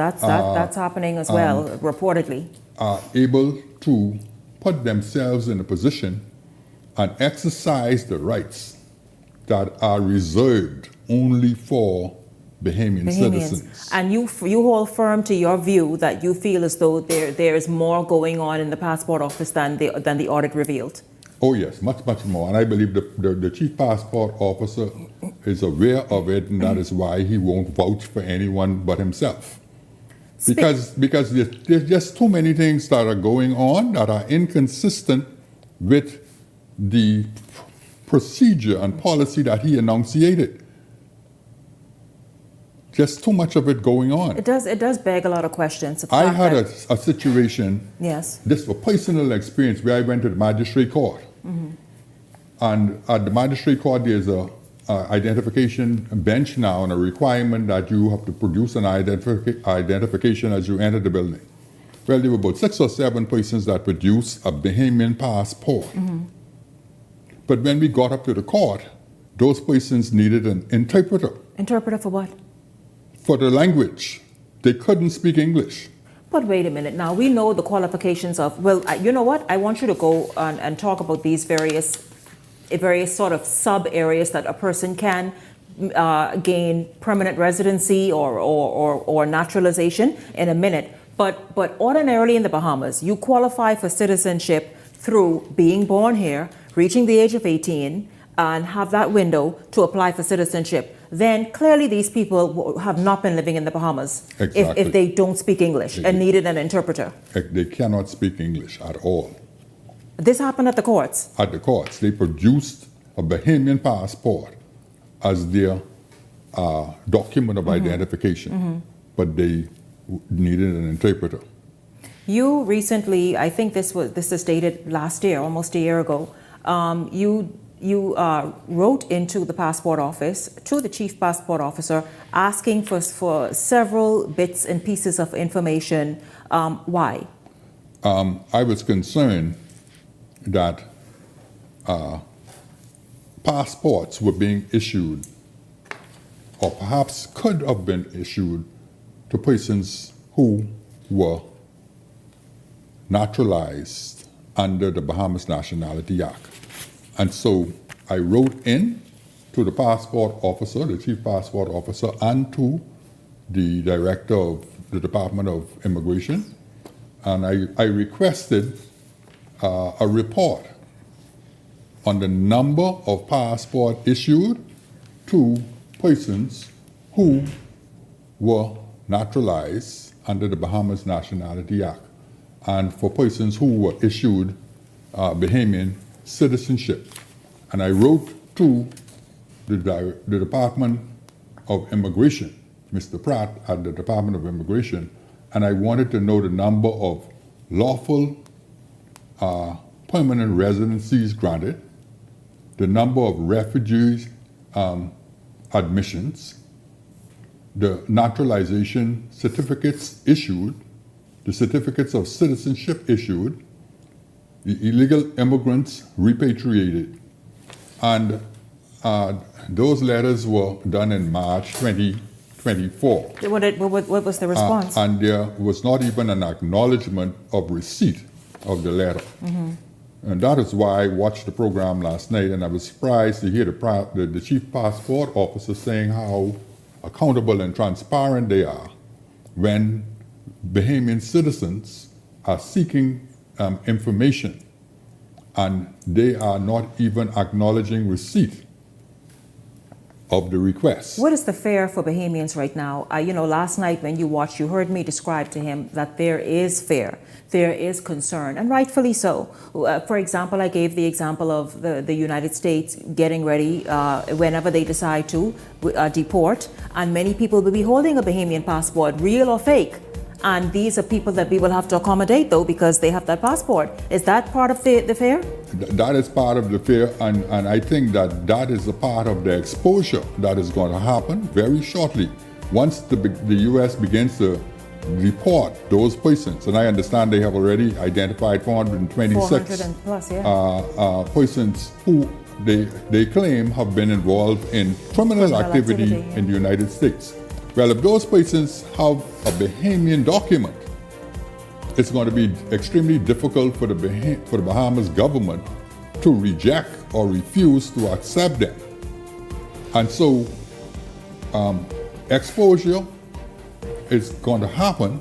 happening as well, reportedly. Are able to put themselves in a position and exercise the rights that are reserved only for Bahamian citizens. And you hold firm to your view that you feel as though there is more going on in the Passport Office than the audit revealed. Oh yes, much more. And I believe the Chief Passport Officer is aware of it, and that is why he won't vouch for anyone but himself. Because there's just too many things that are going on that are inconsistent with the procedure and policy that he enunciated. Just too much of it going on. It does beg a lot of questions. I had a situation, yes, this was a personal experience, where I went to the magistrate court. Mm-hmm. And at the magistrate court, there's a identification bench now, and a requirement that you have to produce an identification as you enter the building. Well, there were about 6 or 7 persons that produced a Bahamian passport. Mm-hmm. But when we got up to the court, those persons needed an interpreter. Interpreter for what? For the language. They couldn't speak English. But wait a minute. Now, we know the qualifications of, well, you know what? I want you to go and talk about these various sort of sub-areas that a person can gain permanent residency or naturalization in a minute. But ordinarily in the Bahamas, you qualify for citizenship through being born here, reaching the age of 18, and have that window to apply for citizenship. Then clearly these people have not been living in the Bahamas. Exactly. If they don't speak English and needed an interpreter. They cannot speak English at all. This happened at the courts? At the courts. They produced a Bahamian passport as their document of identification, but they needed an interpreter. You recently, I think this is dated last year, almost a year ago, you wrote into the passport office, to the chief passport officer, asking for several bits and pieces of information. Why? I was concerned that passports were being issued, or perhaps could have been issued, to persons who were naturalized under the Bahamas Nationality Act. And so I wrote in to the passport officer, the chief passport officer, and to the director of the Department of Immigration, and I requested a report on the number of passports issued to persons who were naturalized under the Bahamas Nationality Act, and for persons who were issued Bahamian citizenship. And I wrote to the Department of Immigration, Mr. Pratt at the Department of Immigration, and I wanted to know the number of lawful permanent residencies granted, the number of refugees admissions, the naturalization certificates issued, the certificates of citizenship issued, the illegal immigrants repatriated. And those letters were done in March 2024. What was the response? And there was not even an acknowledgement of receipt of the letter. Mm-hmm. And that is why I watched the program last night, and I was surprised to hear the chief passport officer saying how accountable and transparent they are when Bahamian citizens are seeking information and they are not even acknowledging receipt of the request. What is the fare for Bahamians right now? Last night when you watched, you heard me describe to him that there is fear, there is concern, and rightfully so. For example, I gave the example of the United States getting ready whenever they decide to deport, and many people will be holding a Bahamian passport, real or fake. And these are people that we will have to accommodate, though, because they have that passport. Is that part of the fear? That is part of the fear, and I think that is a part of the exposure that is going to happen very shortly. Once the U.S. begins to deport those persons, and I understand they have already identified 426 plus, yeah. persons who they claim have been involved in criminal activity in the United States. Well, if those persons have a Bahamian document, it's going to be extremely difficult for the Bahamas government to reject or refuse to accept them. And so exposure is going to happen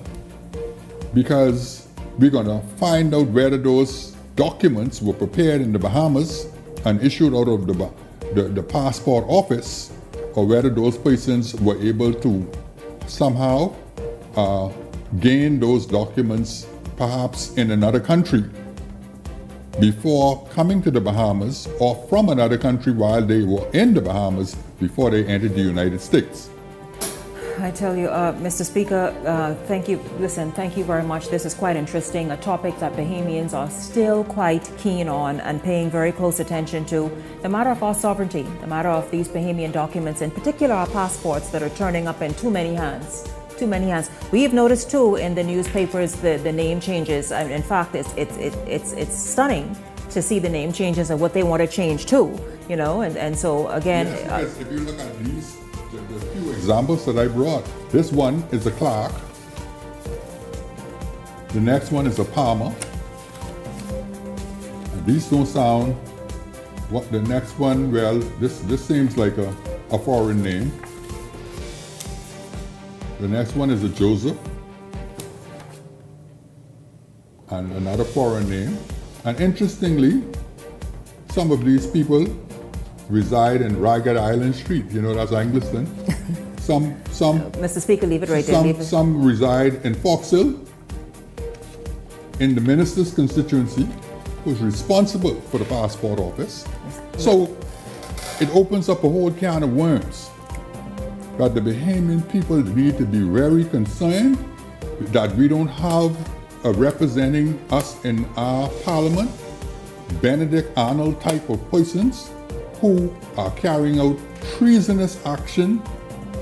because we're going to find out whether those documents were prepared in the Bahamas and issued out of the passport office, or whether those persons were able to somehow gain those documents perhaps in another country before coming to the Bahamas, or from another country while they were in the Bahamas before they entered the United States. I tell you, Mr. Speaker, thank you. Listen, thank you very much. This is quite interesting, a topic that Bahamians are still quite keen on and paying very close attention to. The matter of our sovereignty, the matter of these Bahamian documents, in particular our passports that are turning up in too many hands. Too many hands. We've noticed too in the newspapers the name changes. In fact, it's stunning to see the name changes and what they want to change to. And so again, yes, if you look at these. The few examples that I brought. This one is a Clark. The next one is a Palmer. And these don't sound. What the next one? Well, this seems like a foreign name. The next one is a Joseph, and another foreign name. And interestingly, some of these people reside in Ragged Island Street. That's Angleton. Some Mr. Speaker, leave it right there. Some reside in Fox Hill, in the minister's constituency, who's responsible for the passport office. So it opens up a whole can of worms. But the Bahamian people need to be very concerned that we don't have a representing us in our parliament, Benedict Arnold type of persons, who are carrying out treasonous action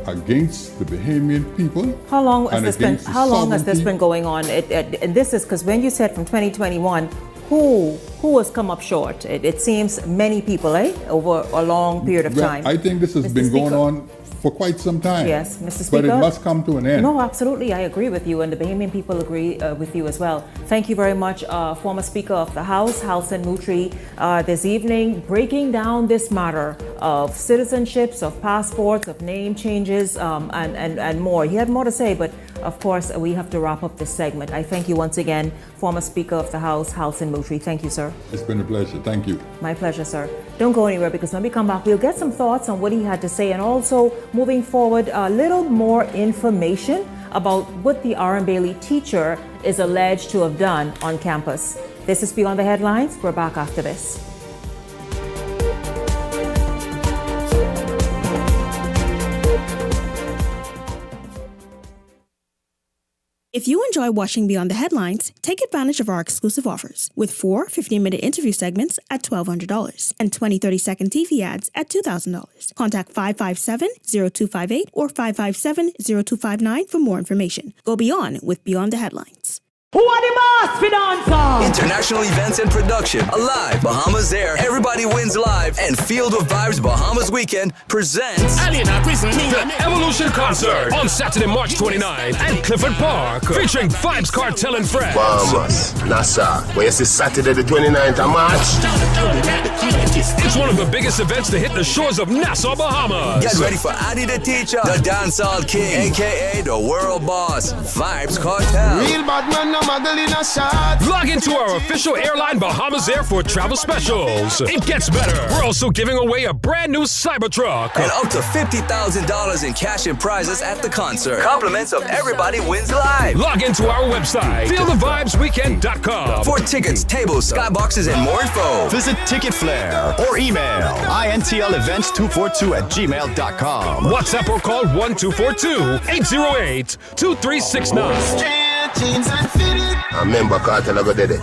against the Bahamian people. How long has this been going on? And this is because when you said from 2021, who has come up short? It seems many people, over a long period of time. I think this has been going on for quite some time. Yes, Mr. Speaker. But it must come to an end. No, absolutely. I agree with you, and the Bahamian people agree with you as well. Thank you very much, former Speaker of the House, Halson Mutri, this evening, breaking down this matter of citizenships, of passports, of name changes, and more. He had more to say, but of course, we have to wrap up this segment. I thank you once again, former Speaker of the House, Halson Mutri. Thank you, sir. It's been a pleasure. Thank you. My pleasure, sir. Don't go anywhere, because when we come back, we'll get some thoughts on what he had to say, and also moving forward, a little more information about what the R.M. Bailey teacher is alleged to have done on campus. This is Beyond the Headlines. We're back after this. If you enjoy watching Beyond the Headlines, take advantage of our exclusive offers with 4 15-minute interview segments at $1,200 and 20 30-second TV ads at $2,000. Contact 557-0258 or 557-0259 for more information. Go beyond with Beyond the Headlines. Who are the boss for dancer? International events and production. Alive, Bahamas Air, Everybody Wins Live, and Field of Vibes Bahamas Weekend presents the Evolution Concert on Saturday, March 29th at Clifford Park, featuring Vibes Cartel and Friends. Bahamas, Nassau, where you see Saturday the 29th of March. It's one of the biggest events to hit the shores of Nassau, Bahamas. Get ready for Addy the Teacher, the Dancehall King, aka the World Boss, Vibes Cartel. Real bad man, no muggle in a shot. Log into our official airline Bahamas Air for travel specials. It gets better. We're also giving away a brand new Cybertruck. And up to $50,000 in cash and prizes at the concert. Compliments of Everybody Wins Live. Log into our website, feelthevibesweekend.com. For tickets, tables, skyboxes, and more info. Visit Ticket Flare or email intlevents242@gmail.com. WhatsApp or call 1242-808-2369. I remember Cartel go did it.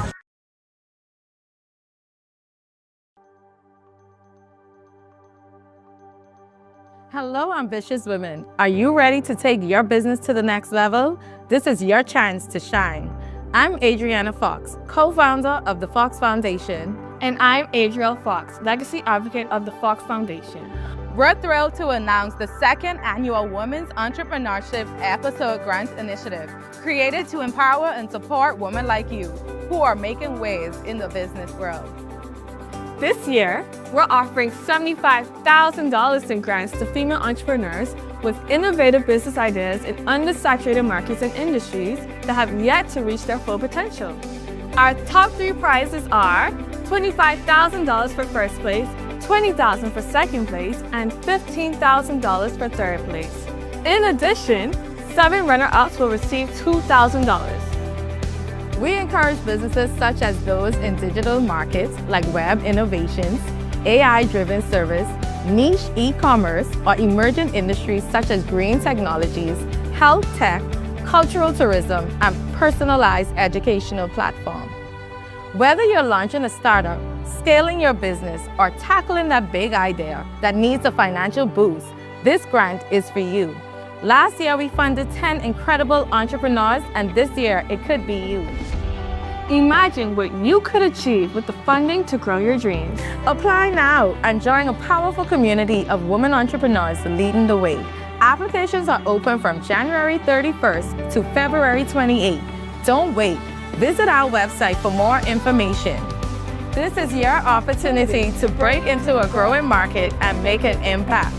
Hello, ambitious women. Are you ready to take your business to the next level? This is your chance to shine. I'm Adriana Fox, co-founder of the Fox Foundation. And I'm Adriel Fox, legacy advocate of the Fox Foundation. We're thrilled to announce the second annual Women's Entrepreneurship Episode Grant Initiative, created to empower and support women like you who are making waves in the business world. This year, we're offering $75,000 in grants to female entrepreneurs with innovative business ideas in undersaturated markets and industries that have yet to reach their full potential. Our top 3 prizes are $25,000 for first place, $20,000 for second place, and $15,000 for third place. In addition, 7 runner-ups will receive $2,000. We encourage businesses such as those in digital markets like web innovations, AI-driven service, niche e-commerce, or emerging industries such as green technologies, health tech, cultural tourism, and personalized educational platform. Whether you're launching a startup, scaling your business, or tackling that big idea that needs a financial boost, this grant is for you. Last year, we funded 10 incredible entrepreneurs, and this year, it could be you. Imagine what you could achieve with the funding to grow your dreams. Apply now and join a powerful community of women entrepreneurs leading the way. Applications are open from January 31st to February 28th. Don't wait. Visit our website for more information. This is your opportunity to break into a growing market and make an impact.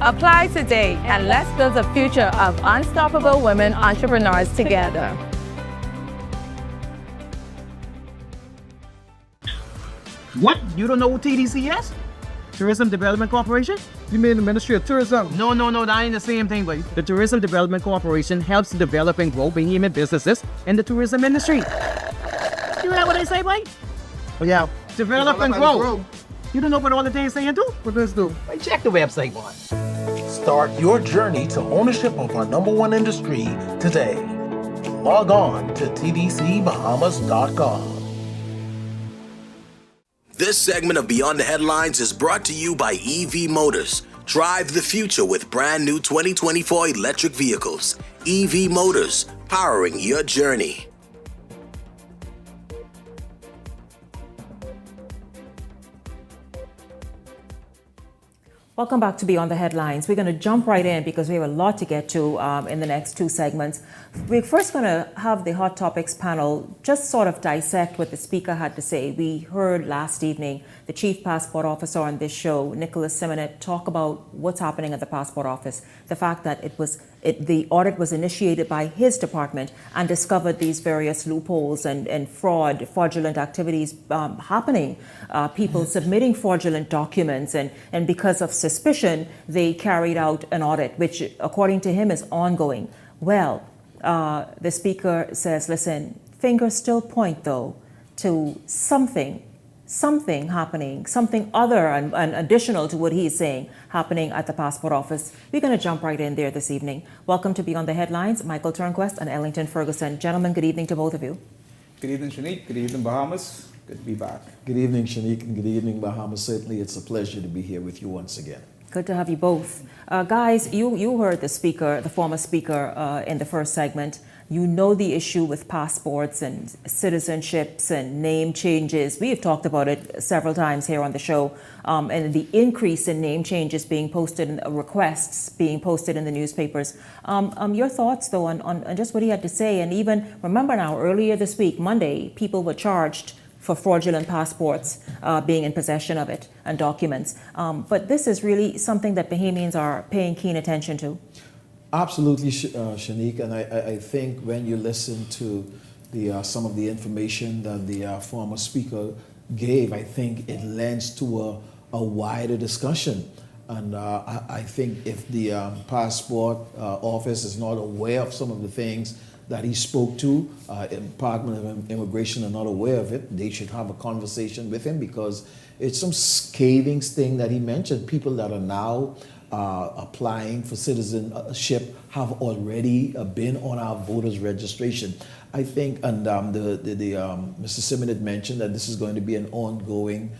Apply today and let's build a future of unstoppable women entrepreneurs together. What? You don't know what TDC is? Tourism Development Corporation? You mean the Ministry of Tourism? No, that ain't the same thing, buddy. The Tourism Development Corporation helps develop and grow behemoth businesses in the tourism industry. You hear what they say, buddy? Oh, yeah. Develop and grow. You don't know what all the things they do? What does do? Check the website once. Start your journey to ownership of our #1 industry today. Log on to tdcbahamas.com. This segment of Beyond the Headlines is brought to you by EV Motors. Drive the future with brand new 2024 electric vehicles. EV Motors, powering your journey. Welcome back to Beyond the Headlines. We're going to jump right in because we have a lot to get to in the next 2 segments. We're first going to have the Hot Topics panel just sort of dissect what the speaker had to say. We heard last evening the chief passport officer on this show, Nicholas Simonet, talk about what's happening at the passport office, the fact that the audit was initiated by his department and discovered these various loopholes and fraudulent activities happening, people submitting fraudulent documents, and because of suspicion, they carried out an audit, which according to him is ongoing. Well, the speaker says, listen, fingers still point though to something happening, something other and additional to what he's saying happening at the passport office. We're going to jump right in there this evening. Welcome to Beyond the Headlines, Michael Turnquest and Ellington Ferguson. Gentlemen, good evening to both of you. Good evening, Shanique. Good evening, Bahamas. Good to be back. Good evening, Shanique, and good evening, Bahamas. Certainly, it's a pleasure to be here with you once again. Good to have you both. Guys, you heard the speaker, the former speaker in the first segment. You know the issue with passports and citizenships and name changes. We have talked about it several times here on the show, and the increase in name changes being posted, requests being posted in the newspapers. Your thoughts, though, on just what he had to say. And even, remember now, earlier this week, Monday, people were charged for fraudulent passports being in possession of it and documents. But this is really something that Bahamians are paying keen attention to. Absolutely, Shanique, and I think when you listen to some of the information that the former speaker gave, I think it lends to a wider discussion. And I think if the passport office is not aware of some of the things that he spoke to, Department of Immigration are not aware of it, they should have a conversation with him, because it's some scathing thing that he mentioned. People that are now applying for citizenship have already been on our voters registration. I think, and Mr. Simmons had mentioned that this is going to be an ongoing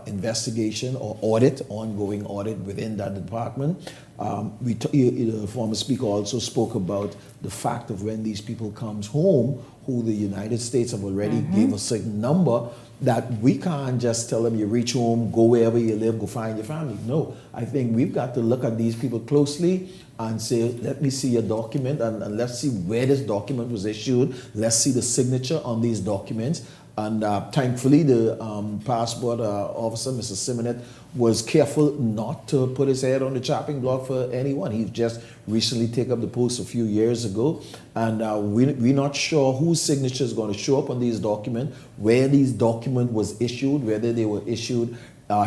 investigation or ongoing audit within that department. The former speaker also spoke about the fact of when these people comes home, who the United States have already gave a certain number, that we can't just tell them you reach home, go wherever you live, go find your family. No, I think we've got to look at these people closely and say, let me see your document and let's see where this document was issued. Let's see the signature on these documents. And thankfully, the passport officer, Mr. Simonet, was careful not to put his head on the chopping block for anyone. He's just recently taken up the post a few years ago. And we're not sure whose signature is going to show up on these documents, where these documents was issued, whether they were issued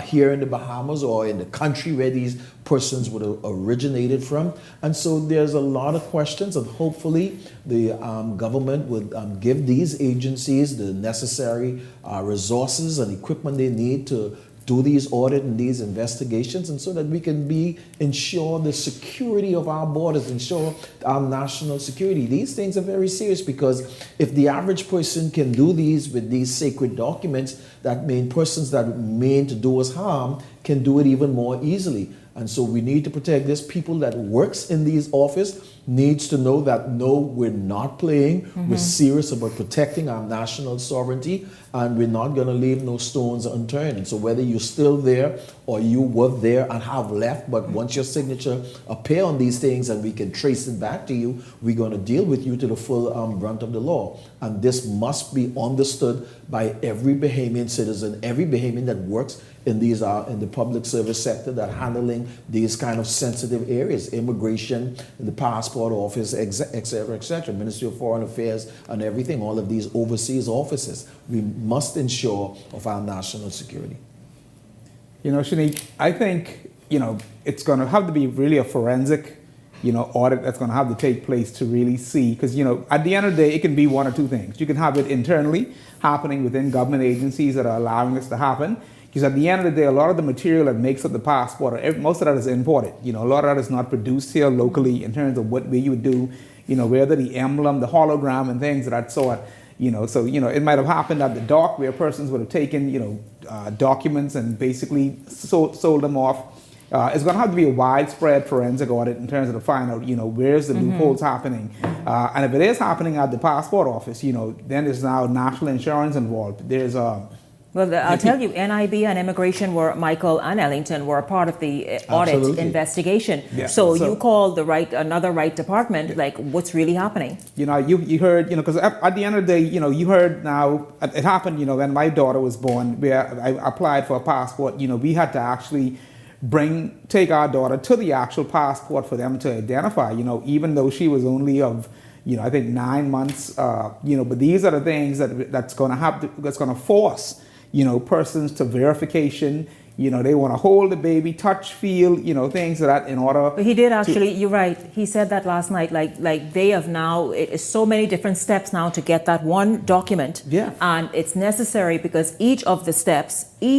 here in the Bahamas or in the country where these persons would have originated from. And so there's a lot of questions, and hopefully the government would give these agencies the necessary resources and equipment they need to do these audits and these investigations, and so that we can ensure the security of our borders, ensure our national security. These things are very serious, because if the average person can do these with these sacred documents, that means persons that mean to do us harm can do it even more easily. And so we need to protect this. People that works in these office needs to know that, no, we're not playing. We're serious about protecting our national sovereignty, and we're not going to leave no stones unturned. And so whether you're still there or you were there and have left, but once your signature appear on these things and we can trace it back to you, we're going to deal with you to the full brunt of the law. And this must be understood by every Bahamian citizen, every Bahamian that works in these in the public service sector, that handling these kind of sensitive areas, immigration, the passport office, etc., Ministry of Foreign Affairs, and everything, all of these overseas offices. We must ensure of our national security. You know, Shanique, I think, it's going to have to be really a forensic, audit that's going to have to take place to really see, because, at the end of the day, it can be one or two things. You can have it internally happening within government agencies that are allowing this to happen. Because at the end of the day, a lot of the material that makes up the passport, most of that is imported. A lot of that is not produced here locally in terms of what you would do, whether the emblem, the hologram, and things of that sort. So it might have happened at the dock where persons would have taken, documents and basically sold them off. It's going to have to be a widespread forensic audit in terms of to find out, where's the loopholes happening. And if it is happening at the passport office, then there's now national insurance involved. There's Well, I'll tell you, NIB and Immigration Michael and Ellington were a part of the audit investigation. Yeah. So you called another right department, like what's really happening? You heard, because at the end of the day, you heard now, it happened, when my daughter was born, where I applied for a passport, we had to actually take our daughter to the actual passport for them to identify, even though she was only of, I think 9 months, but these are the things that's going to force persons to verification. They want to hold the baby, touch, feel, things of that in order. But he did actually, you're right. He said that last night, like they have now, it's so many different steps now to get that one document. Yeah. And it's necessary because each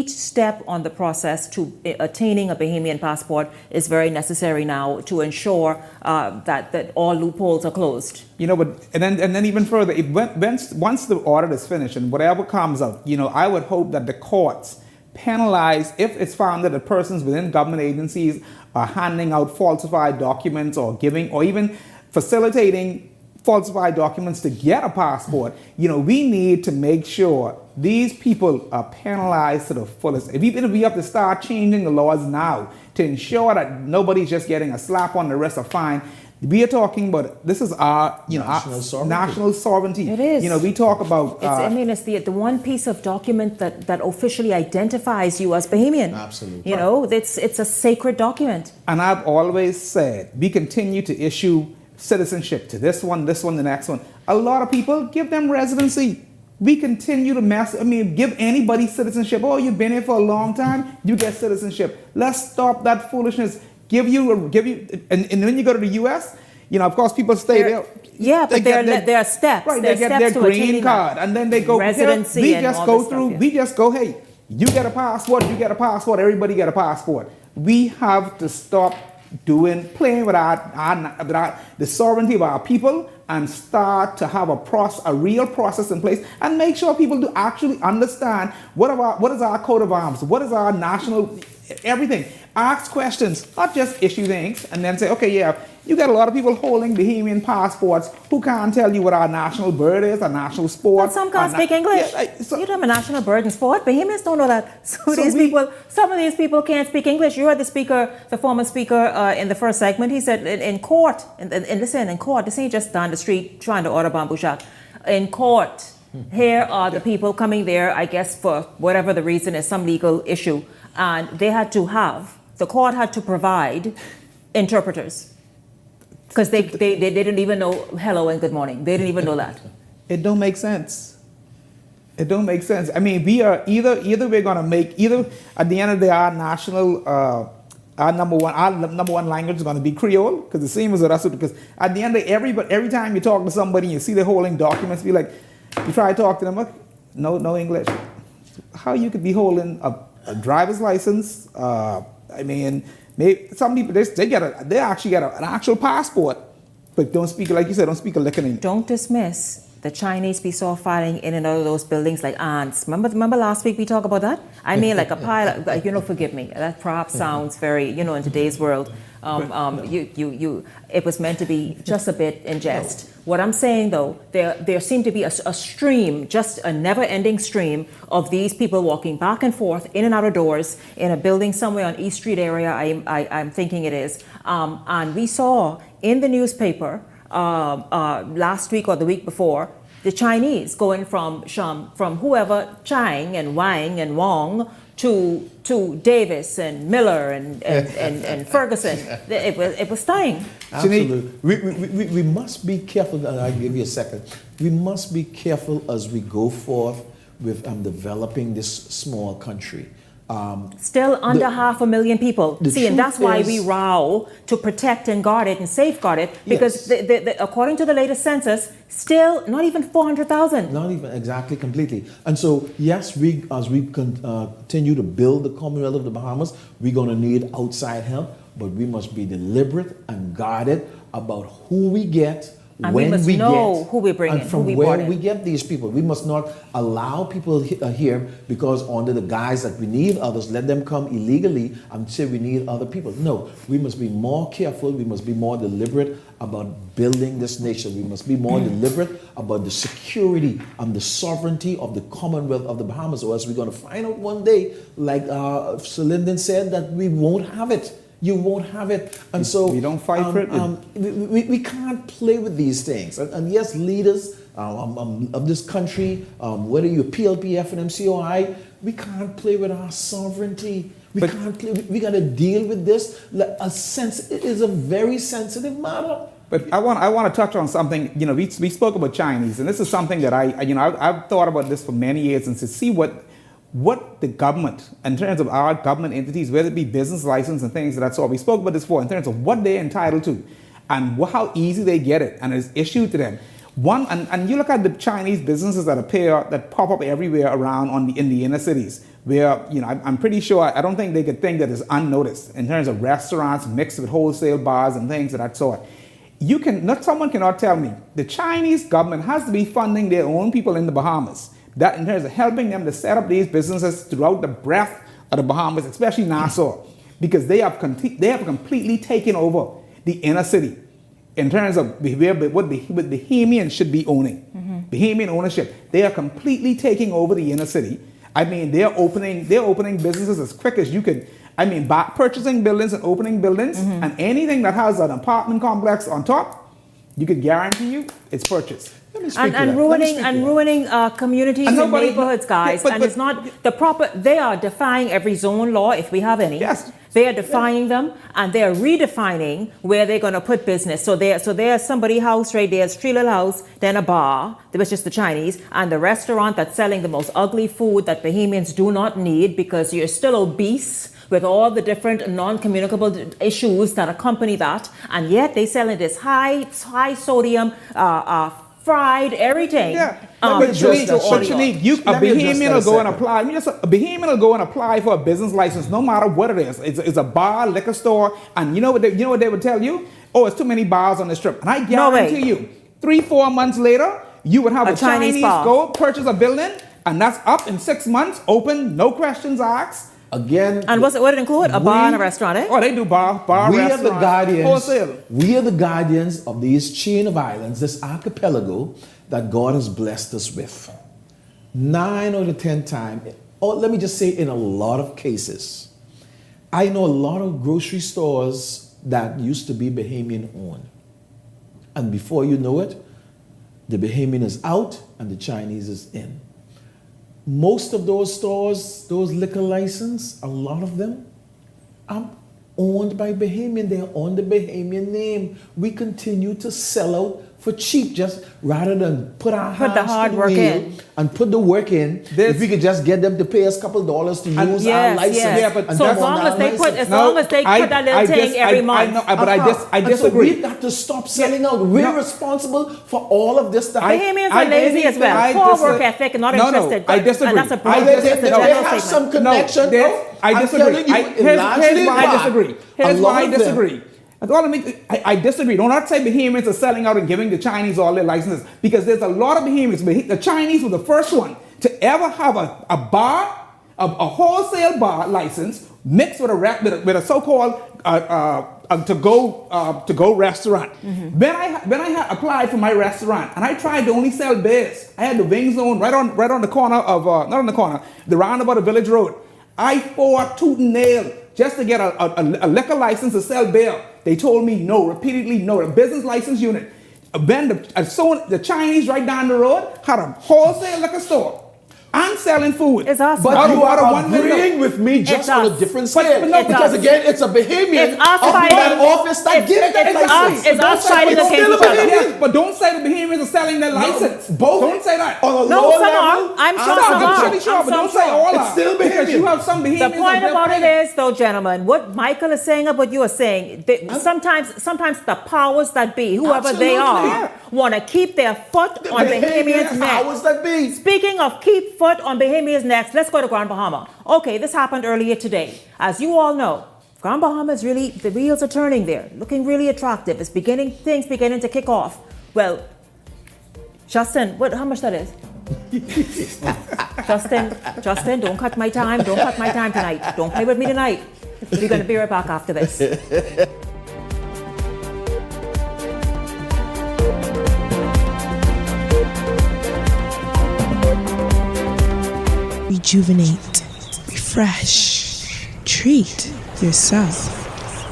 step on the process to attaining a Bahamian passport is very necessary now to ensure that all loopholes are closed. But and then even further, once the audit is finished and whatever comes out, I would hope that the courts penalize if it's found that the persons within government agencies are handing out falsified documents or giving or even facilitating falsified documents to get a passport. We need to make sure these people are penalized to the fullest. Even if we have to start changing the laws now to ensure that nobody's just getting a slap on the wrist or fine, We are talking about, this is our, national sovereignty. It is. We talk about... it's the one piece of document that officially identifies you as Bahamian. Absolutely. It's a sacred document. And I've always said, we continue to issue citizenship to this one, the next one. A lot of people, give them residency. We continue to give anybody citizenship. Oh, you've been here for a long time, you get citizenship. Let's stop that foolishness. Give you, and when you go to the U.S., of course, people stay there. Yeah, but there are steps. Right, they get their green card, and then they go residency. We just go through. We just go. Hey, you get a passport. You get a passport. Everybody get a passport. We have to stop playing with the sovereignty of our people and start to have a real process in place and make sure people do actually understand what is our coat of arms, what is our national everything. Ask questions, not just issue things and then say, okay, yeah, you got a lot of people holding Bahamian passports who can't tell you what our national bird is, our national sport. But some can't speak English. You don't have a national bird and sport. Bahamians don't know that. Some of these people can't speak English. You heard the former speaker in the first segment. He said in court, and listen, in court, this ain't just down the street trying to order bamboo shack. In court, here are the people coming there, I guess, for whatever the reason is, some legal issue. And the court had to provide interpreters. Because they didn't even know hello and good morning. They didn't even know that. It don't make sense. It don't make sense. I mean, we are either we're gonna make at the end of the day our national our number one language is gonna be Creole, because the same as with us. Because at the end of every time you talk to somebody and you see they're holding documents, be like, you try to talk to them, no English. How you could be holding a driver's license? Maybe some people they actually get an actual passport, but don't speak, like you said, don't speak a lick of English. Don't dismiss the Chinese we saw filing in and out of those buildings like ants. Remember last week we talked about that? I mean, like a pile of, forgive me, that perhaps sounds very, in today's world, it was meant to be just a bit in jest. What I'm saying though, there seemed to be a stream, just a never-ending stream of these people walking back and forth, in and out of doors, in a building somewhere on East Street area, I'm thinking it is. And we saw in the newspaper last week or the week before, the Chinese going from whoever, Chang and Wang and Wong, to Davis and Miller and Ferguson. It was stunning. Absolutely. We must be careful. I'll give you a second. We must be careful as we go forth with developing this small country. Still under 500,000 people. See, and that's why we row to protect and guard it and safeguard it, because according to the latest census, still not even 400,000. Not even exactly, completely. And so, yes, as we continue to build the Commonwealth of the Bahamas, we're going to need outside help, but we must be deliberate and guarded about who we get. And when we must know who we bring in, and from where we get these people. We must not allow people here because under the guise that we need others, let them come illegally and say we need other people. No, we must be more careful. We must be more deliberate about building this nation. We must be more deliberate about the security and the sovereignty of the Commonwealth of the Bahamas, or else we're going to find out one day, like Sir Lyndon said, that we won't have it. You won't have it. And so we don't fight for it. We can't play with these things. And yes, leaders of this country, whether you're PLPF and MCOI, we can't play with our sovereignty. We got to deal with this. It is a very sensitive matter. But I want to touch on something. We spoke about Chinese, and this is something that I've thought about this for many years, and to see what the government, in terms of our government entities, whether it be business license and things of that sort, we spoke about this before, in terms of what they're entitled to and how easy they get it and it's issued to them. And you look at the Chinese businesses that pop up everywhere around in the inner cities, where I'm pretty sure, I don't think they could think that it's unnoticed in terms of restaurants mixed with wholesale bars and things of that sort. Someone cannot tell me the Chinese government has to be funding their own people in the Bahamas, that in terms of helping them to set up these businesses throughout the breadth of the Bahamas, especially Nassau, because they have completely taken over the inner city in terms of what Bahamians should be owning. Bahamian ownership. They are completely taking over the inner city. I mean, they're opening businesses as quick as you could. I mean, purchasing buildings and opening buildings, and anything that has an apartment complex on top, you can guarantee you it's purchased. And ruining communities and neighborhoods, guys. And it's not the proper. They are defying every zone law, if we have any. Yes. They are defying them, and they are redefining where they're going to put business. So there's somebody's house, right? There's street little house, then a bar, which is the Chinese, and the restaurant that's selling the most ugly food that Bahamians do not need because you're still obese with all the different non-communicable issues that accompany that, and yet they selling this high sodium. Fried everything. Yeah, but Shanique, a Bahamian will go and apply. A Bahamian will go and apply for a business license, no matter what it is. It's a bar, liquor store, and you know what they would tell you? Oh, it's too many bars on the strip. And I guarantee you, 3-4 months later, you would have a Chinese go purchase a building, and that's up in 6 months, open, no questions asked. Again, and what did it include? A bar and a restaurant, eh? Oh, they do bar, we restaurant, are the guardians. Wholesale. We are the guardians of this chain of islands, this archipelago that God has blessed us with. 9 out of 10 times, or let me just say, in a lot of cases, I know a lot of grocery stores that used to be Bahamian owned, and before you know it, the Bahamian is out and the Chinese is in. Most of those stores, those liquor licenses, a lot of them are owned by Bahamian. They are on the Bahamian name. We continue to sell out for cheap, just rather than put our hands the hard to the work wheel in. and put the work in. If we could just get them to pay us a couple $2 to use our license. Yeah, but so as long as they put that little thing every month. I disagree. So we've got to stop selling out. We're responsible for all of this stuff. Bahamians are lazy as well. Poor work ethic and not interested. I disagree. And that's a they have some connection. I disagree. Here's why I disagree. Here's why I disagree. I disagree. Don't not say Bahamians are selling out and giving the Chinese all their licenses, because there's a lot of Bahamians. The Chinese were the first one to ever have a bar, a wholesale bar license mixed with a so-called to-go restaurant. When I had applied for my restaurant and I tried to only sell beers, I had the wing zone right on the corner of not on the corner, the roundabout of Village Road. I fought tooth and nail just to get a liquor license to sell beer. They told me no, repeatedly no. The business license unit. Then the Chinese right down the road had a wholesale liquor store and selling food. It's us. But you are agreeing with me just on a different scale. Because again, it's a Bahamian in that office that gives that license. It's us fighting against each other. Yes, but don't say the Bahamians are selling their license. Both. Don't say that. On a lower level. I'm sure some are. But don't say all It's still Bahamian. Because you have some Bahamians. The point about it is, though, gentlemen, what Michael is saying and what you are saying, sometimes the powers that be, whoever they are, want to keep their foot on Bahamians' neck. Powers that be. Speaking of keep foot on Bahamians' necks, let's go to Grand Bahama. Okay, this happened earlier today. As you all know, Grand Bahama is really, the wheels are turning there, looking really attractive. Things beginning to kick off. Well, Justin, how much that is? Justin, don't cut my time. Don't cut my time tonight. Don't play with me tonight. We're going to be right back after this. Rejuvenate, refresh, treat yourself.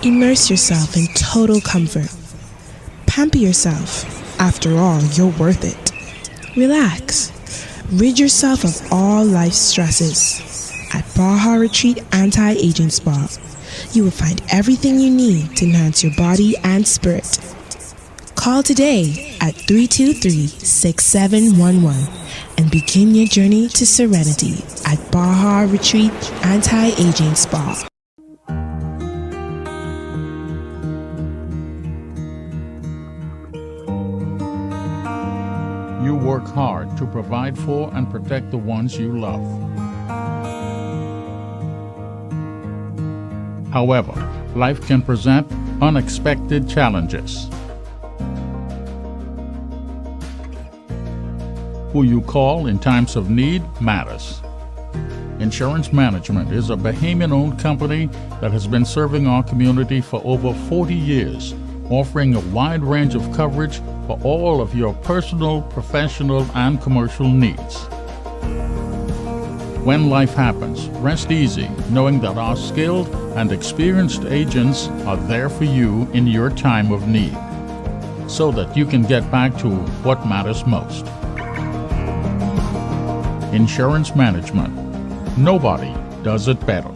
Immerse yourself in total comfort. Pamper yourself. After all, you're worth it. Relax. Rid yourself of all life's stresses. At Baja Retreat Anti-Aging Spa, you will find everything you need to enhance your body and spirit. Call today at 323-6711 and begin your journey to serenity at Baja Retreat Anti-Aging Spa. You work hard to provide for and protect the ones you love. However, life can present unexpected challenges. Who you call in times of need matters. Insurance Management is a Bahamian-owned company that has been serving our community for over 40 years, offering a wide range of coverage for all of your personal, professional, and commercial needs. When life happens, rest easy knowing that our skilled and experienced agents are there for you in your time of need, so that you can get back to what matters most. Insurance management. Nobody does it better.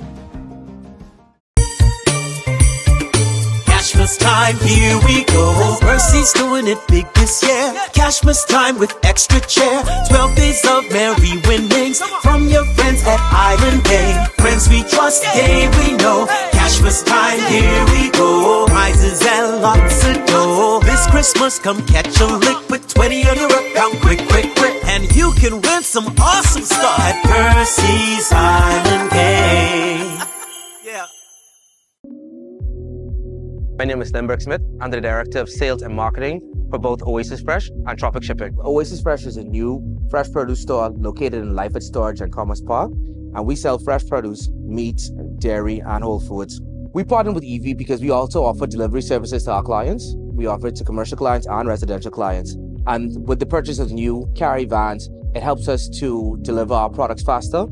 Cashmas time, here we go. Mercy's doing it big this year. Cashmas time with extra chair. 12 days of merry winnings from your friends at Island Bay. Friends we trust, game we know. Cashmas time, here we go. Prizes and lots of dough. This Christmas, come catch a lick with 20 on your account. Quick, quick, quick. And you can win some awesome stuff at Percy's Island Bay. Yeah. My name is Limburg Smith. I'm the Director of Sales and Marketing for both Oasis Fresh and Tropic Shipping. Oasis Fresh is a new fresh produce store located in Lyford Storage and Commerce Park, and we sell fresh produce, meats, dairy, and whole foods. We partner with EV because we also offer delivery services to our clients. We offer it to commercial clients and residential clients. And with the purchase of new carry vans, it helps us to deliver our products faster,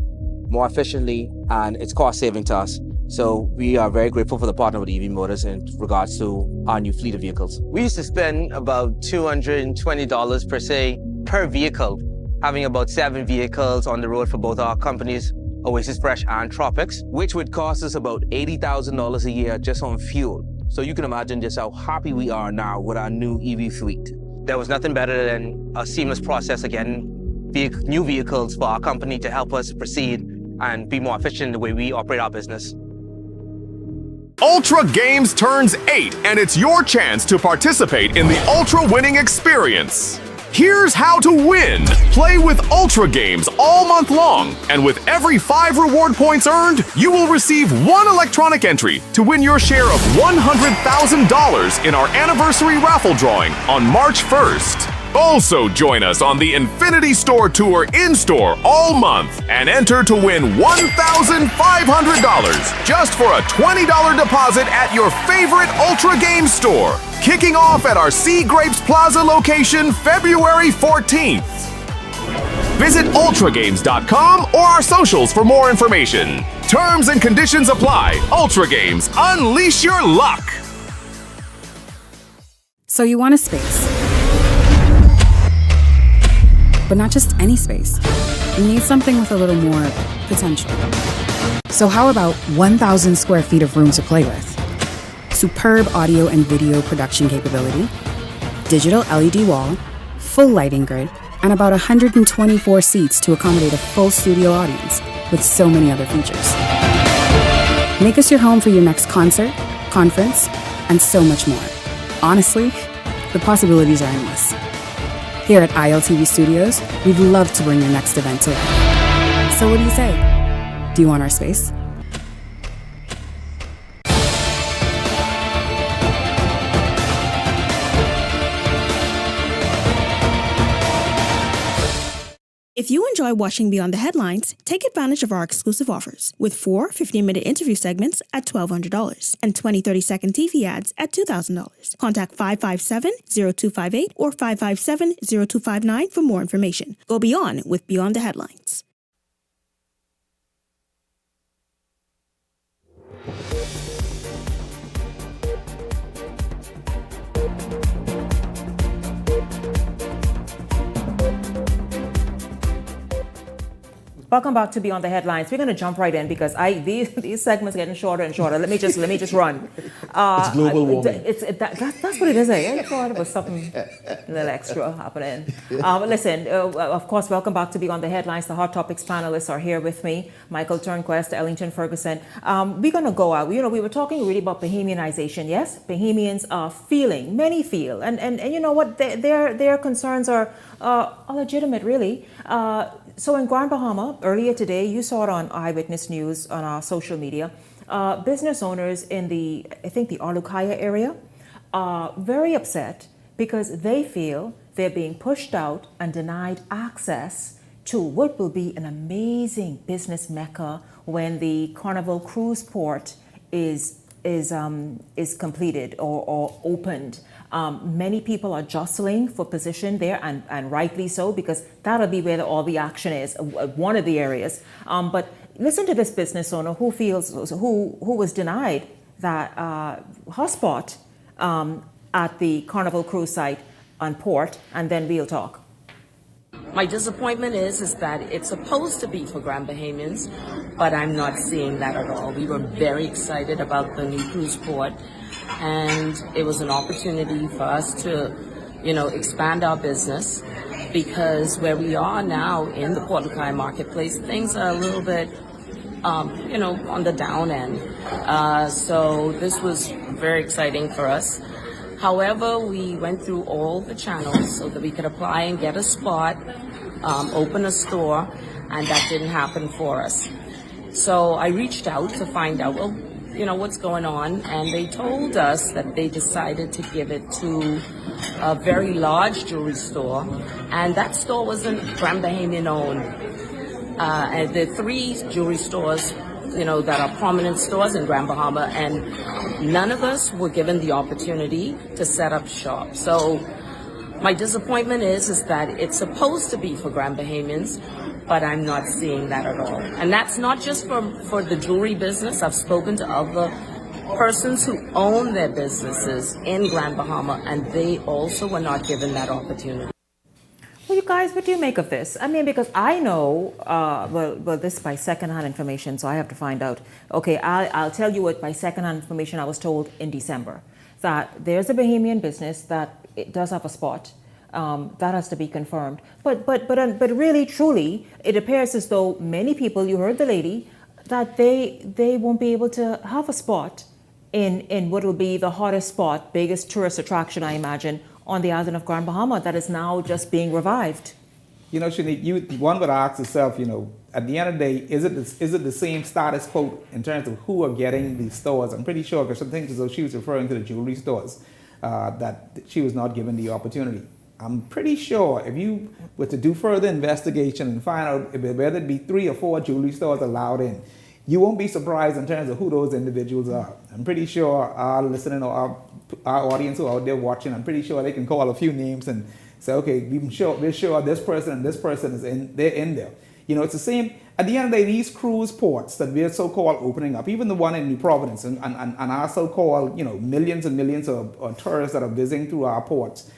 more efficiently, and it's cost saving to us. So we are very grateful for the partner with EV Motors in regards to our new fleet of vehicles. We used to spend about $220 per se per vehicle, having about 7 vehicles on the road for both our companies, Oasis Fresh and Tropics, which would cost us about $80,000 a year just on fuel. So you can imagine just how happy we are now with our new EV fleet. There was nothing better than a seamless process again, new vehicles for our company to help us proceed and be more efficient in the way we operate our business. Ultra Games turns 8, and it's your chance to participate in the Ultra winning experience. Here's how to win. Play with Ultra Games all month long, and with every 5 reward points earned, you will receive 1 electronic entry to win your share of $100,000 in our anniversary raffle drawing on March 1st. Also join us on the Infinity Store Tour in-store all month and enter to win $1,500 just for a $20 deposit at your favorite Ultra Games store, kicking off at our Sea Grapes Plaza location February 14th. Visit ultragames.com or our socials for more information. Terms and conditions apply. Ultra Games, unleash your luck. So you want a space, but not just any space. You need something with a little more potential. So how about 1,000 square feet of room to play with? Superb audio and video production capability, digital LED wall, full lighting grid, and about 124 seats to accommodate a full studio audience with so many other features. Make us your home for your next concert, conference, and so much more. Honestly, the possibilities are endless. Here at ILTV Studios, we'd love to bring your next event to life. So what do you say? Do you want our space? If you enjoy watching Beyond the Headlines, take advantage of our exclusive offers with 4 15-minute interview segments at $1,200 and 20 30-second TV ads at $2,000. Contact 557-0258 or 557-0259 for more information. Go beyond with Beyond the Headlines. Welcome back to Beyond the Headlines. We're going to jump right in because these segments are getting shorter and shorter. Let me just run. It's global warming. That's what it is. I thought it was something a little extra happening. Listen, of course, welcome back to Beyond the Headlines. The Hot Topics panelists are here with me. Michael Turnquest, Ellington Ferguson. We're going to go out. We were talking really about Bahamianization. Yes, Bahamians are feeling, many feel, and you know what? Their concerns are legitimate, really. So in Grand Bahama, earlier today, you saw it on Eyewitness News on our social media, business owners in the Arlukaya area are very upset because they feel they're being pushed out and denied access to what will be an amazing business mecca when the Carnival Cruise Port is is completed or opened, many people are jostling for position there, and rightly so, because that'll be where all the action is, one of the areas. But listen to this business owner who was denied that hotspot at the Carnival Cruise site on port, and then we'll talk. My disappointment is that it's supposed to be for Grand Bahamians, but I'm not seeing that at all. We were very excited about the new cruise port, and it was an opportunity for us to, expand our business, because where we are now in the Port Lukai marketplace, things are a little bit, on the down end. So this was very exciting for us. However, we went through all the channels so that we could apply and get a spot, open a store, and that didn't happen for us. So I reached out to find out, what's going on, and they told us that they decided to give it to a very large jewelry store, and that store wasn't Grand Bahamian owned. And there are 3 jewelry stores, that are prominent stores in Grand Bahama, and none of us were given the opportunity to set up shop. So my disappointment is that it's supposed to be for Grand Bahamians, but I'm not seeing that at all. And that's not just for the jewelry business. I've spoken to other persons who own their businesses in Grand Bahama, and they also were not given that opportunity. Well, you guys, what do you make of this? I mean, because I know, this is by secondhand information, so I have to find out. Okay, I'll tell you what by secondhand information I was told in December, that there's a Bahamian business that it does have a spot. That has to be confirmed. But really, truly, it appears as though many people, you heard the lady, that they won't be able to have a spot in what will be the hottest spot, biggest tourist attraction, I imagine, on the island of Grand Bahama, that is now just being revived. Shanique, one would ask itself, at the end of the day, is it the same status quo in terms of who are getting these stores? I'm pretty sure, because some things as though she was referring to the jewelry stores, that she was not given the opportunity. I'm pretty sure if you were to do further investigation and find out whether it be 3 or 4 jewelry stores allowed in, you won't be surprised in terms of who those individuals are. I'm pretty sure our listening or our audience who are out there watching, I'm pretty sure they can call a few names and say, okay, we're sure this person and this person is they're in there. It's the same. At the end of the day, these cruise ports that we're so-called opening up, even the one in New Providence and our so-called, millions and millions of tourists that are visiting through our ports,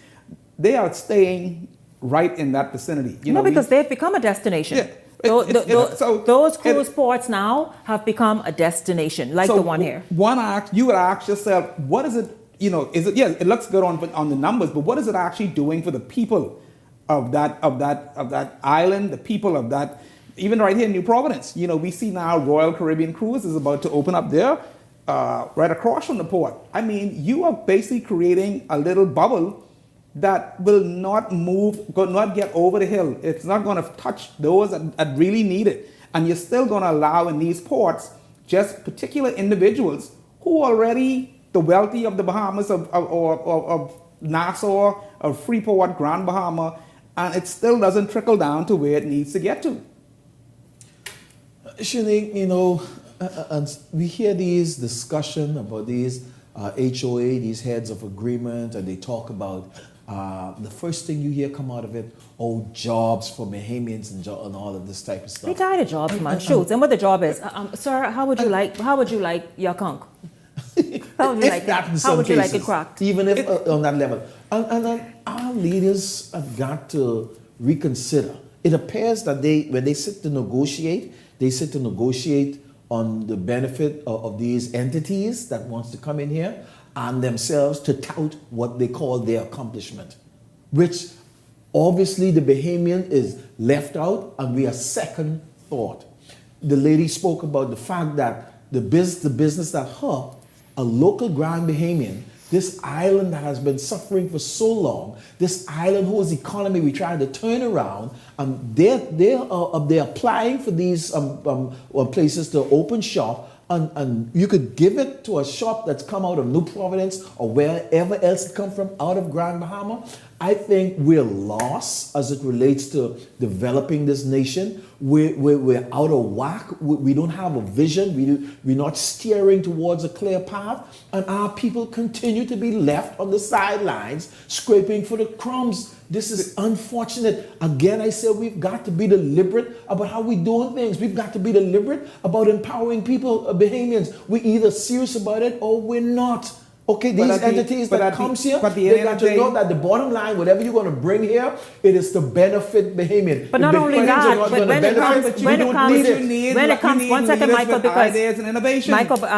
they are staying right in that vicinity. Because they've become a destination. Yeah. Those cruise ports now have become a destination, like the one here. You would ask yourself, what is it? It looks good on the numbers, but what is it actually doing for the people of that island, the people of that, even right here in New Providence? We see now Royal Caribbean Cruise is about to open up there, right across from the port. I mean, you are basically creating a little bubble that will not get over the hill. It's not going to touch those that really need it. And you're still going to allow in these ports just particular individuals who are already the wealthy of the Bahamas of Nassau, of Freeport, Grand Bahama, and it still doesn't trickle down to where it needs to get to. Shanique, and we hear these discussion about these HOA, these heads of agreement, and they talk about the first thing you hear come out of it, jobs for Bahamians and all of this type of stuff. They tired of jobs, man. Shoot, and what the job is, sir, how would you like your conch? How would you like it cracked? Even if on that level. And our leaders have got to reconsider. It appears that when they sit to negotiate, on the benefit of these entities that wants to come in here and themselves to tout what they call their accomplishment, which obviously the Bahamian is left out and we are second thought. The lady spoke about the fact that the business that her, a local Grand Bahamian, this island that has been suffering for so long, this island whose economy we try to turn around, they're applying for these places to open shop, and you could give it to a shop that's come out of New Providence or wherever else it come from out of Grand Bahama, I think we're lost as it relates to developing this nation. We're out of whack. We don't have a vision. We're not steering towards a clear path. And our people continue to be left on the sidelines, scraping for the crumbs. This is unfortunate. Again, I say we've got to be deliberate about how we're doing things. We've got to be deliberate about empowering people, Bahamians. We're either serious about it or we're not. Okay, these entities that comes here, they got to know that the bottom line, whatever you're going to bring here, it is to benefit Bahamian. But not only that, but when it comes, one second, Michael, because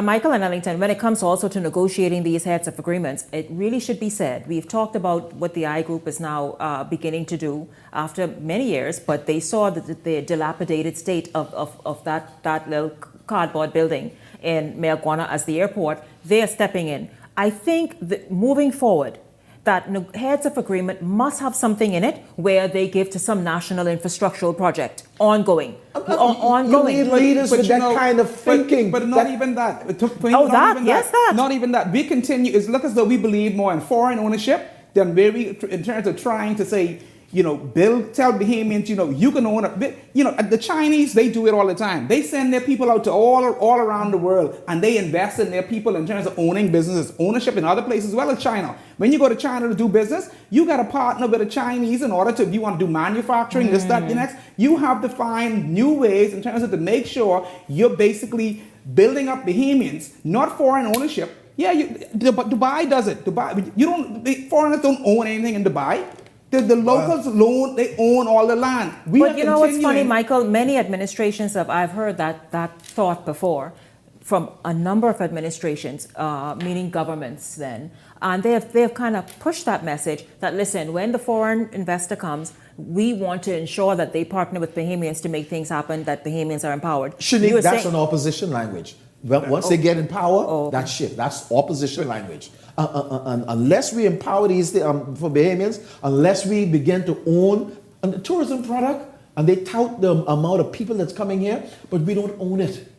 Michael and Ellington, when it comes also to negotiating these heads of agreements, it really should be said. We've talked about what the I Group is now beginning to do after many years, but they saw the dilapidated state of that little cardboard building in Mayaguana as the airport. They are stepping in. I think that moving forward, that heads of agreement must have something in it where they give to some national infrastructural project ongoing. Ongoing. You need leaders with that kind of thinking. But not even that. Not even that. We continue. It's look as though we believe more in foreign ownership than very in terms of trying to say, tell Bahamians, you can own it. The Chinese, they do it all the time. They send their people out to all around the world, and they invest in their people in terms of owning businesses, ownership in other places as well as China. When you go to China to do business, you got to partner with the Chinese in order to, if you want to do manufacturing, this, that, the next, you have to find new ways in terms of to make sure you're basically building up Bahamians, not foreign ownership. Yeah, but Dubai does it. Foreigners don't own anything in Dubai. The locals they own all the land. But you know what's funny, Michael? Many administrations I've heard that thought before from a number of administrations, meaning governments then. And they have kind of pushed that message that, listen, when the foreign investor comes, we want to ensure that they partner with Bahamians to make things happen, that Bahamians are empowered. Shanique, that's an opposition language. Well, once they get in power, that's shit. That's opposition language. Unless we empower these for Bahamians, unless we begin to own a tourism product, and they tout the amount of people that's coming here, but we don't own it.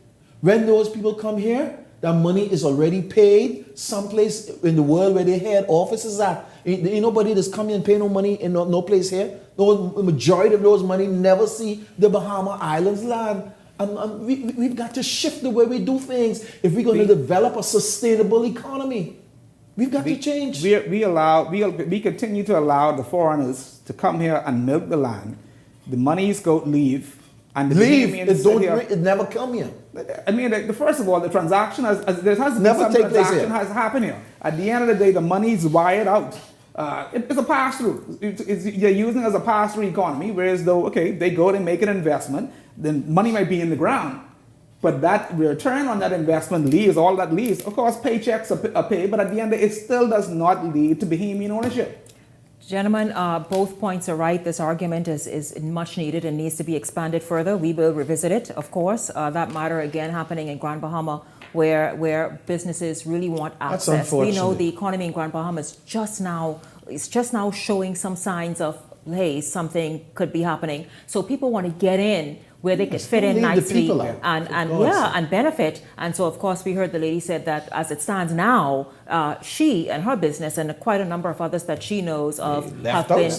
When those people come here, that money is already paid someplace in the world where their head office is at. Ain't nobody that's coming and pay no money in no place here. The majority of those money never see the Bahama Islands land. And we've got to shift the way we do things if we're going to develop a sustainable economy. We've got to change. We continue to allow the foreigners to come here and milk the land. The monies leave. And it never come here. I mean, first of all, the transaction has happened here. At the end of the day, the money is wired out. It's a pass-through. You're using it as a pass-through economy, whereas though, they go and make an investment, then money might be in the ground. But that return on that investment leaves, all that leaves. Of course, paychecks are paid, but at the end, it still does not lead to Bahamian ownership. Gentlemen, both points are right. This argument is much needed and needs to be expanded further. We will revisit it, of course. That matter again happening in Grand Bahama, where businesses really want access. We know the economy in Grand Bahama is just now showing some signs of, hey, something could be happening. So people want to get in where they could fit in nicely and benefit. And so, of course, we heard the lady said that as it stands now, she and her business and quite a number of others that she knows of have been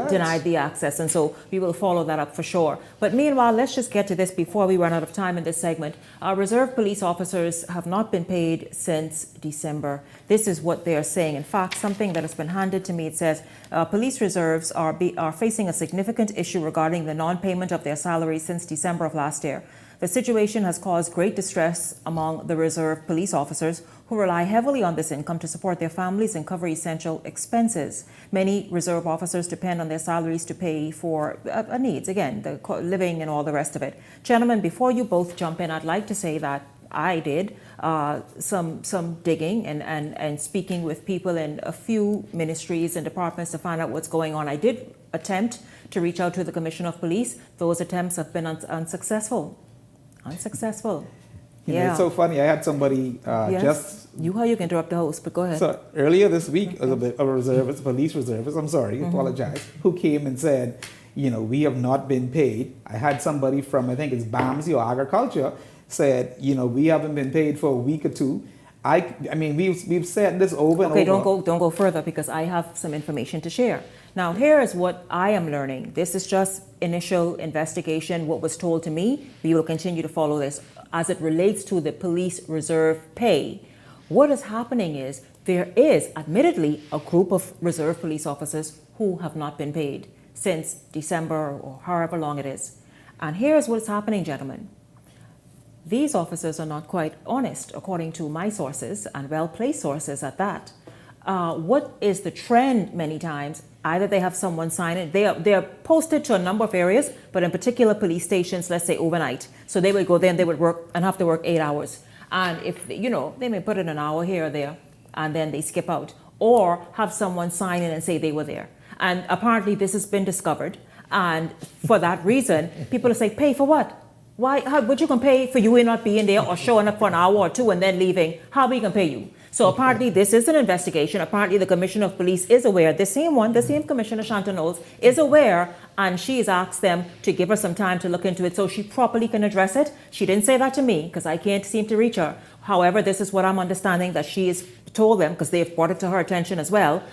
denied the access. And so we will follow that up for sure. But meanwhile, let's just get to this before we run out of time in this segment. Our reserve police officers have not been paid since December. This is what they are saying. In fact, something that has been handed to me, it says, police reserves are facing a significant issue regarding the non-payment of their salaries since December of last year. The situation has caused great distress among the reserve police officers who rely heavily on this income to support their families and cover essential expenses. Many reserve officers depend on their salaries to pay for needs, again, the living and all the rest of it. Gentlemen, before you both jump in, I'd like to say that I did some digging and speaking with people in a few ministries and departments to find out what's going on. I did attempt to reach out to the Commissioner of Police. Those attempts have been unsuccessful. It's so funny. I had somebody You can interrupt the host, but go ahead. So earlier this week, a police reservist, apologize, who came and said, we have not been paid. I had somebody from, I think it's BAMSI or Agriculture, said, we haven't been paid for a week or two. I mean, we've said this over and over. Okay, don't go further because I have some information to share. Now, here is what I am learning. This is just initial investigation, what was told to me. We will continue to follow this as it relates to the police reserve pay. What is happening is there is, admittedly, a group of reserve police officers who have not been paid since December or however long it is. And here's what's happening, gentlemen. These officers are not quite honest, according to my sources, and well-placed sources at that. What is the trend many times? Either they have someone sign it, they are posted to a number of areas, but in particular police stations, let's say overnight. So they would go there and they would work and have to work 8 hours. And if, they may put in an hour here or there, and then they skip out. Or have someone sign in and say they were there. And apparently this has been discovered. And for that reason, people are saying, pay for what? Why? How would you can pay for you not being there or showing up for an hour or two and then leaving? How we can pay you? So apparently this is an investigation. Apparently the Commissioner of Police is aware. The same Commissioner, Shanta Knowles, is aware, and she's asked them to give her some time to look into it so she properly can address it. She didn't say that to me because I can't seem to reach her. However, this is what I'm understanding that she has told them because they've brought it to her attention as well.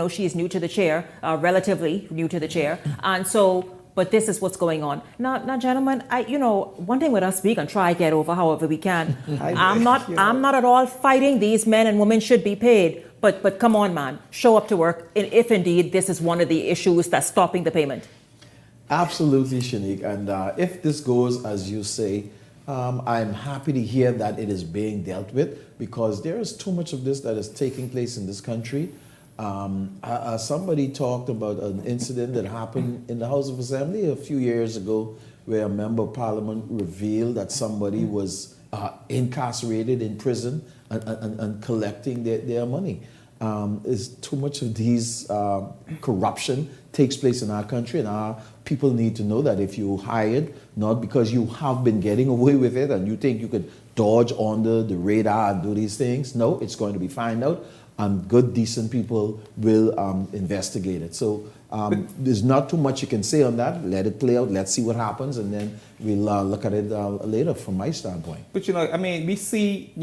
She is new to the chair, relatively new to the chair. And so, but this is what's going on. Now, gentlemen, one thing with us, we can try get over however we can. I'm not at all fighting these men and women should be paid. But come on, man, show up to work if indeed this is one of the issues that's stopping the payment. Absolutely, Shanique. And if this goes as you say, I'm happy to hear that it is being dealt with because there is too much of this that is taking place in this country. Somebody talked about an incident that happened in the House of Assembly a few years ago where a member of Parliament revealed that somebody was incarcerated in prison and collecting their money. There's too much of these corruption takes place in our country, and our people need to know that if you hired, not because you have been getting away with it and you think you could dodge under the radar and do these things, no, it's going to be found out. And good, decent people will investigate it. So there's not too much you can say on that. Let it play out. Let's see what happens, and then we'll look at it later from my standpoint. But we see,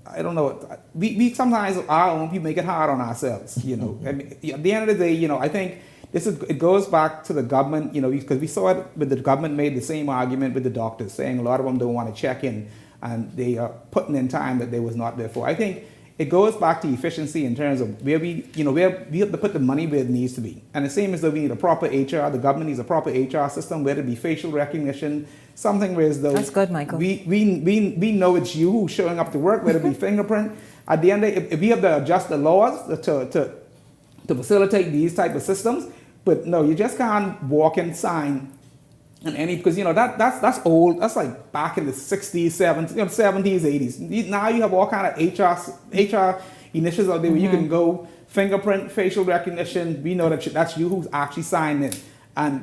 I don't know. We sometimes our own people make it hard on ourselves. At the end of the day, I think it goes back to the government. Because we saw it, but the government made the same argument with the doctors, saying a lot of them don't want to check in, and they are putting in time that they was not there for. I think it goes back to efficiency in terms of where we have to put the money where it needs to be. And the same as though we need a proper HR, the government needs a proper HR system, whether it be facial recognition, something where as though that's good, Michael. We know it's you who's showing up to work, whether it be fingerprint. At the end of the day, if we have to adjust the laws to facilitate these type of systems, but no, you just can't walk and sign and because that's old. That's like back in the 60s, 70s, 80s. Now you have all kind of HR initiatives out there where you can go fingerprint, facial recognition. We know that that's you who's actually signed in.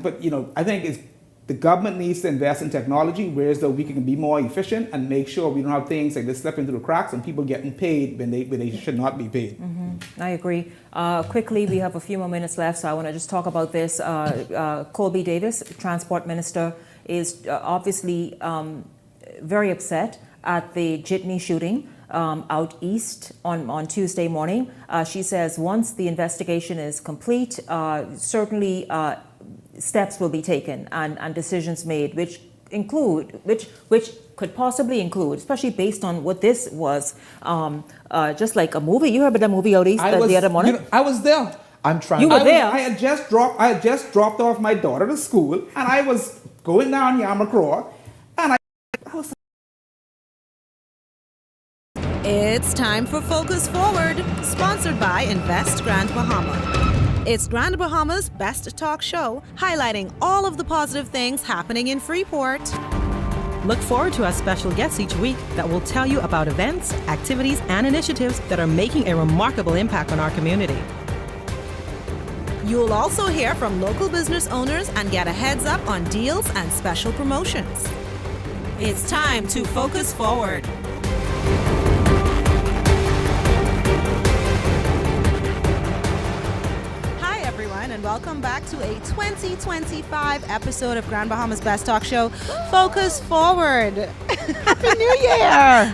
But I think the government needs to invest in technology, whereas though we can be more efficient and make sure we don't have things like this slipping through the cracks and people getting paid when they should not be paid. I agree. Quickly, we have a few more minutes left, so I want to just talk about this. Colby Davis, Transport Minister, is obviously very upset at the jitney shooting out east on Tuesday morning. She says once the investigation is complete, certainly steps will be taken and decisions made, which could possibly include, especially based on what this was, just like a movie. You heard about that movie out east the other morning? I was there. You were there. I had just dropped off my daughter to school, and I was going down Yamacraw, and I was. It's time for Focus Forward, sponsored by Invest Grand Bahama. It's Grand Bahama's best talk show, highlighting all of the positive things happening in Freeport. Look forward to our special guests each week that will tell you about events, activities, and initiatives that are making a remarkable impact on our community. You'll also hear from local business owners and get a heads up on deals and special promotions. It's time to Focus Forward. Hi, everyone, and welcome welcome back to a 2025 episode of Grand Bahamas Best Talk Show. Focus Forward. Happy New Year!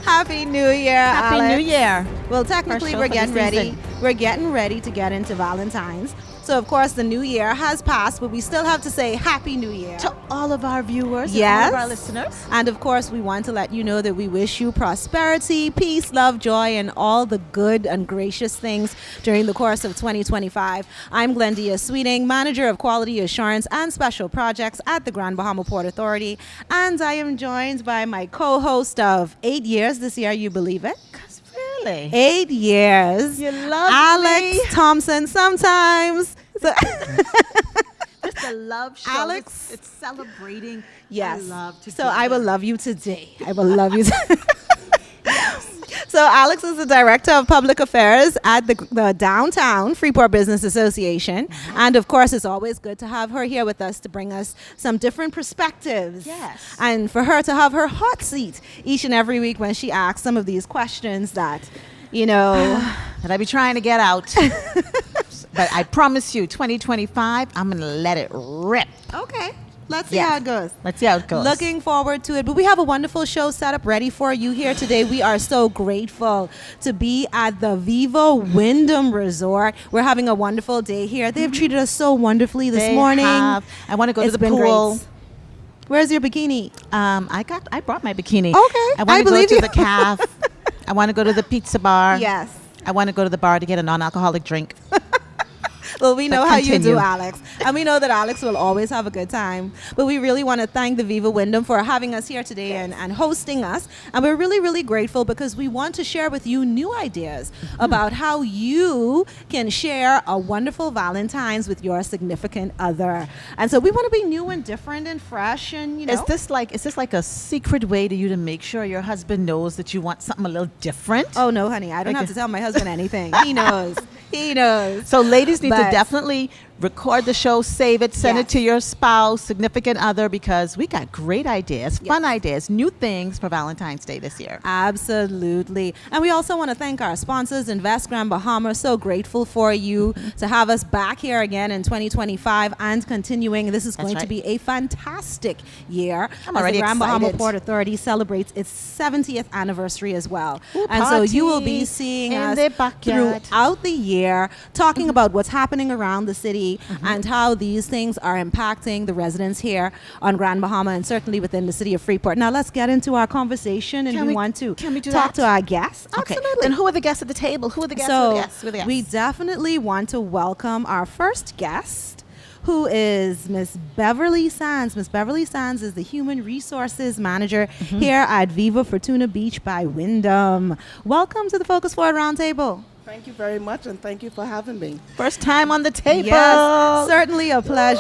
Happy New Year, Happy Alex. New Year. Well, technically, First show we're for the getting ready. season. We're getting ready to get into Valentine's. So, of course, the new year has passed, but we still have to say Happy New Year. To all of our viewers Yes. and all of our listeners. And, of course, we want to let you know that we wish you prosperity, peace, love, joy, and all the good and gracious things during the course of 2025. I'm Glendia Sweeting, Manager of Quality Assurance and Special Projects at the Grand Bahama Port Authority. And I am joined by my co-host of 8 years this year, you believe it? Really? 8 years. You love Alex me. Thompson sometimes. So Just a love show. Alex. It's celebrating. Yes. I love to So do I will that. love you today. I will love you. So Alex is the Director of Public Affairs at the Downtown Freeport Business Association. And of course, it's always good to have her here with us to bring us some different perspectives. Yes. And for her to have her hot seat each and every week when she asks some of these questions that, you know. that I be trying to get out. But I promise you, 2025, I'm going to let it rip. Okay. Let's see how it goes. Let's see how it goes. Looking forward to it. But we have a wonderful show set up ready for you here today. We are so grateful to be at the Viva Wyndham Resort. We're having a wonderful day here. They've treated us so wonderfully this morning. I want to go to It's the been pool. great. Where's your bikini? I brought my bikini. Okay. I want to go believe to you. the calf. I want to go to the pizza bar. Yes. I want to go to the bar to get a non-alcoholic drink. Well, we know But how you continue. do, Alex. And we know that Alex will always have a good time. But we really want to thank the Viva Wyndham for having us here today and hosting us. And we're really, really grateful because we want to share with you new ideas about how you can share a wonderful Valentine's with your significant other. And so we want to be new and different and fresh and, you know. Is this like a secret way to you to make sure your husband knows that you want something a little different? Oh, no, honey. I don't have to tell my husband anything. He knows. He knows. So ladies need to But- definitely record the show, save it, send it Yes. to your spouse, significant other, because we got great ideas, fun ideas, new things for Valentine's Day this year. Absolutely. And we also want to thank our sponsors, Invest Grand Bahama. So grateful for you to have us back here again in 2025 and continuing. This is That's going to right. be a fantastic year. I'm as already the Grand Bahama excited. Port Authority celebrates its 70th anniversary as well. Ooh, and so you will be party seeing in us the backyard. throughout the year talking about what's happening around the city and how these things are impacting the residents here on Grand Bahama and certainly within the city of Freeport. Now let's get into our conversation and Can we we- want to can we do talk that? to our guests. Okay. Absolutely. Then who are the guests at the table? Who are the guests? So who are the guests? Who are the guests? we definitely want to welcome our first guest, who is Miss Beverly Sands. Miss Beverly Sands is the Human Resources Manager here at Viva Fortuna Beach by Wyndham. Welcome to the Focus Forward Roundtable. Thank you very much, and thank you for having me. First time on the table. Yes, certainly a pleasure.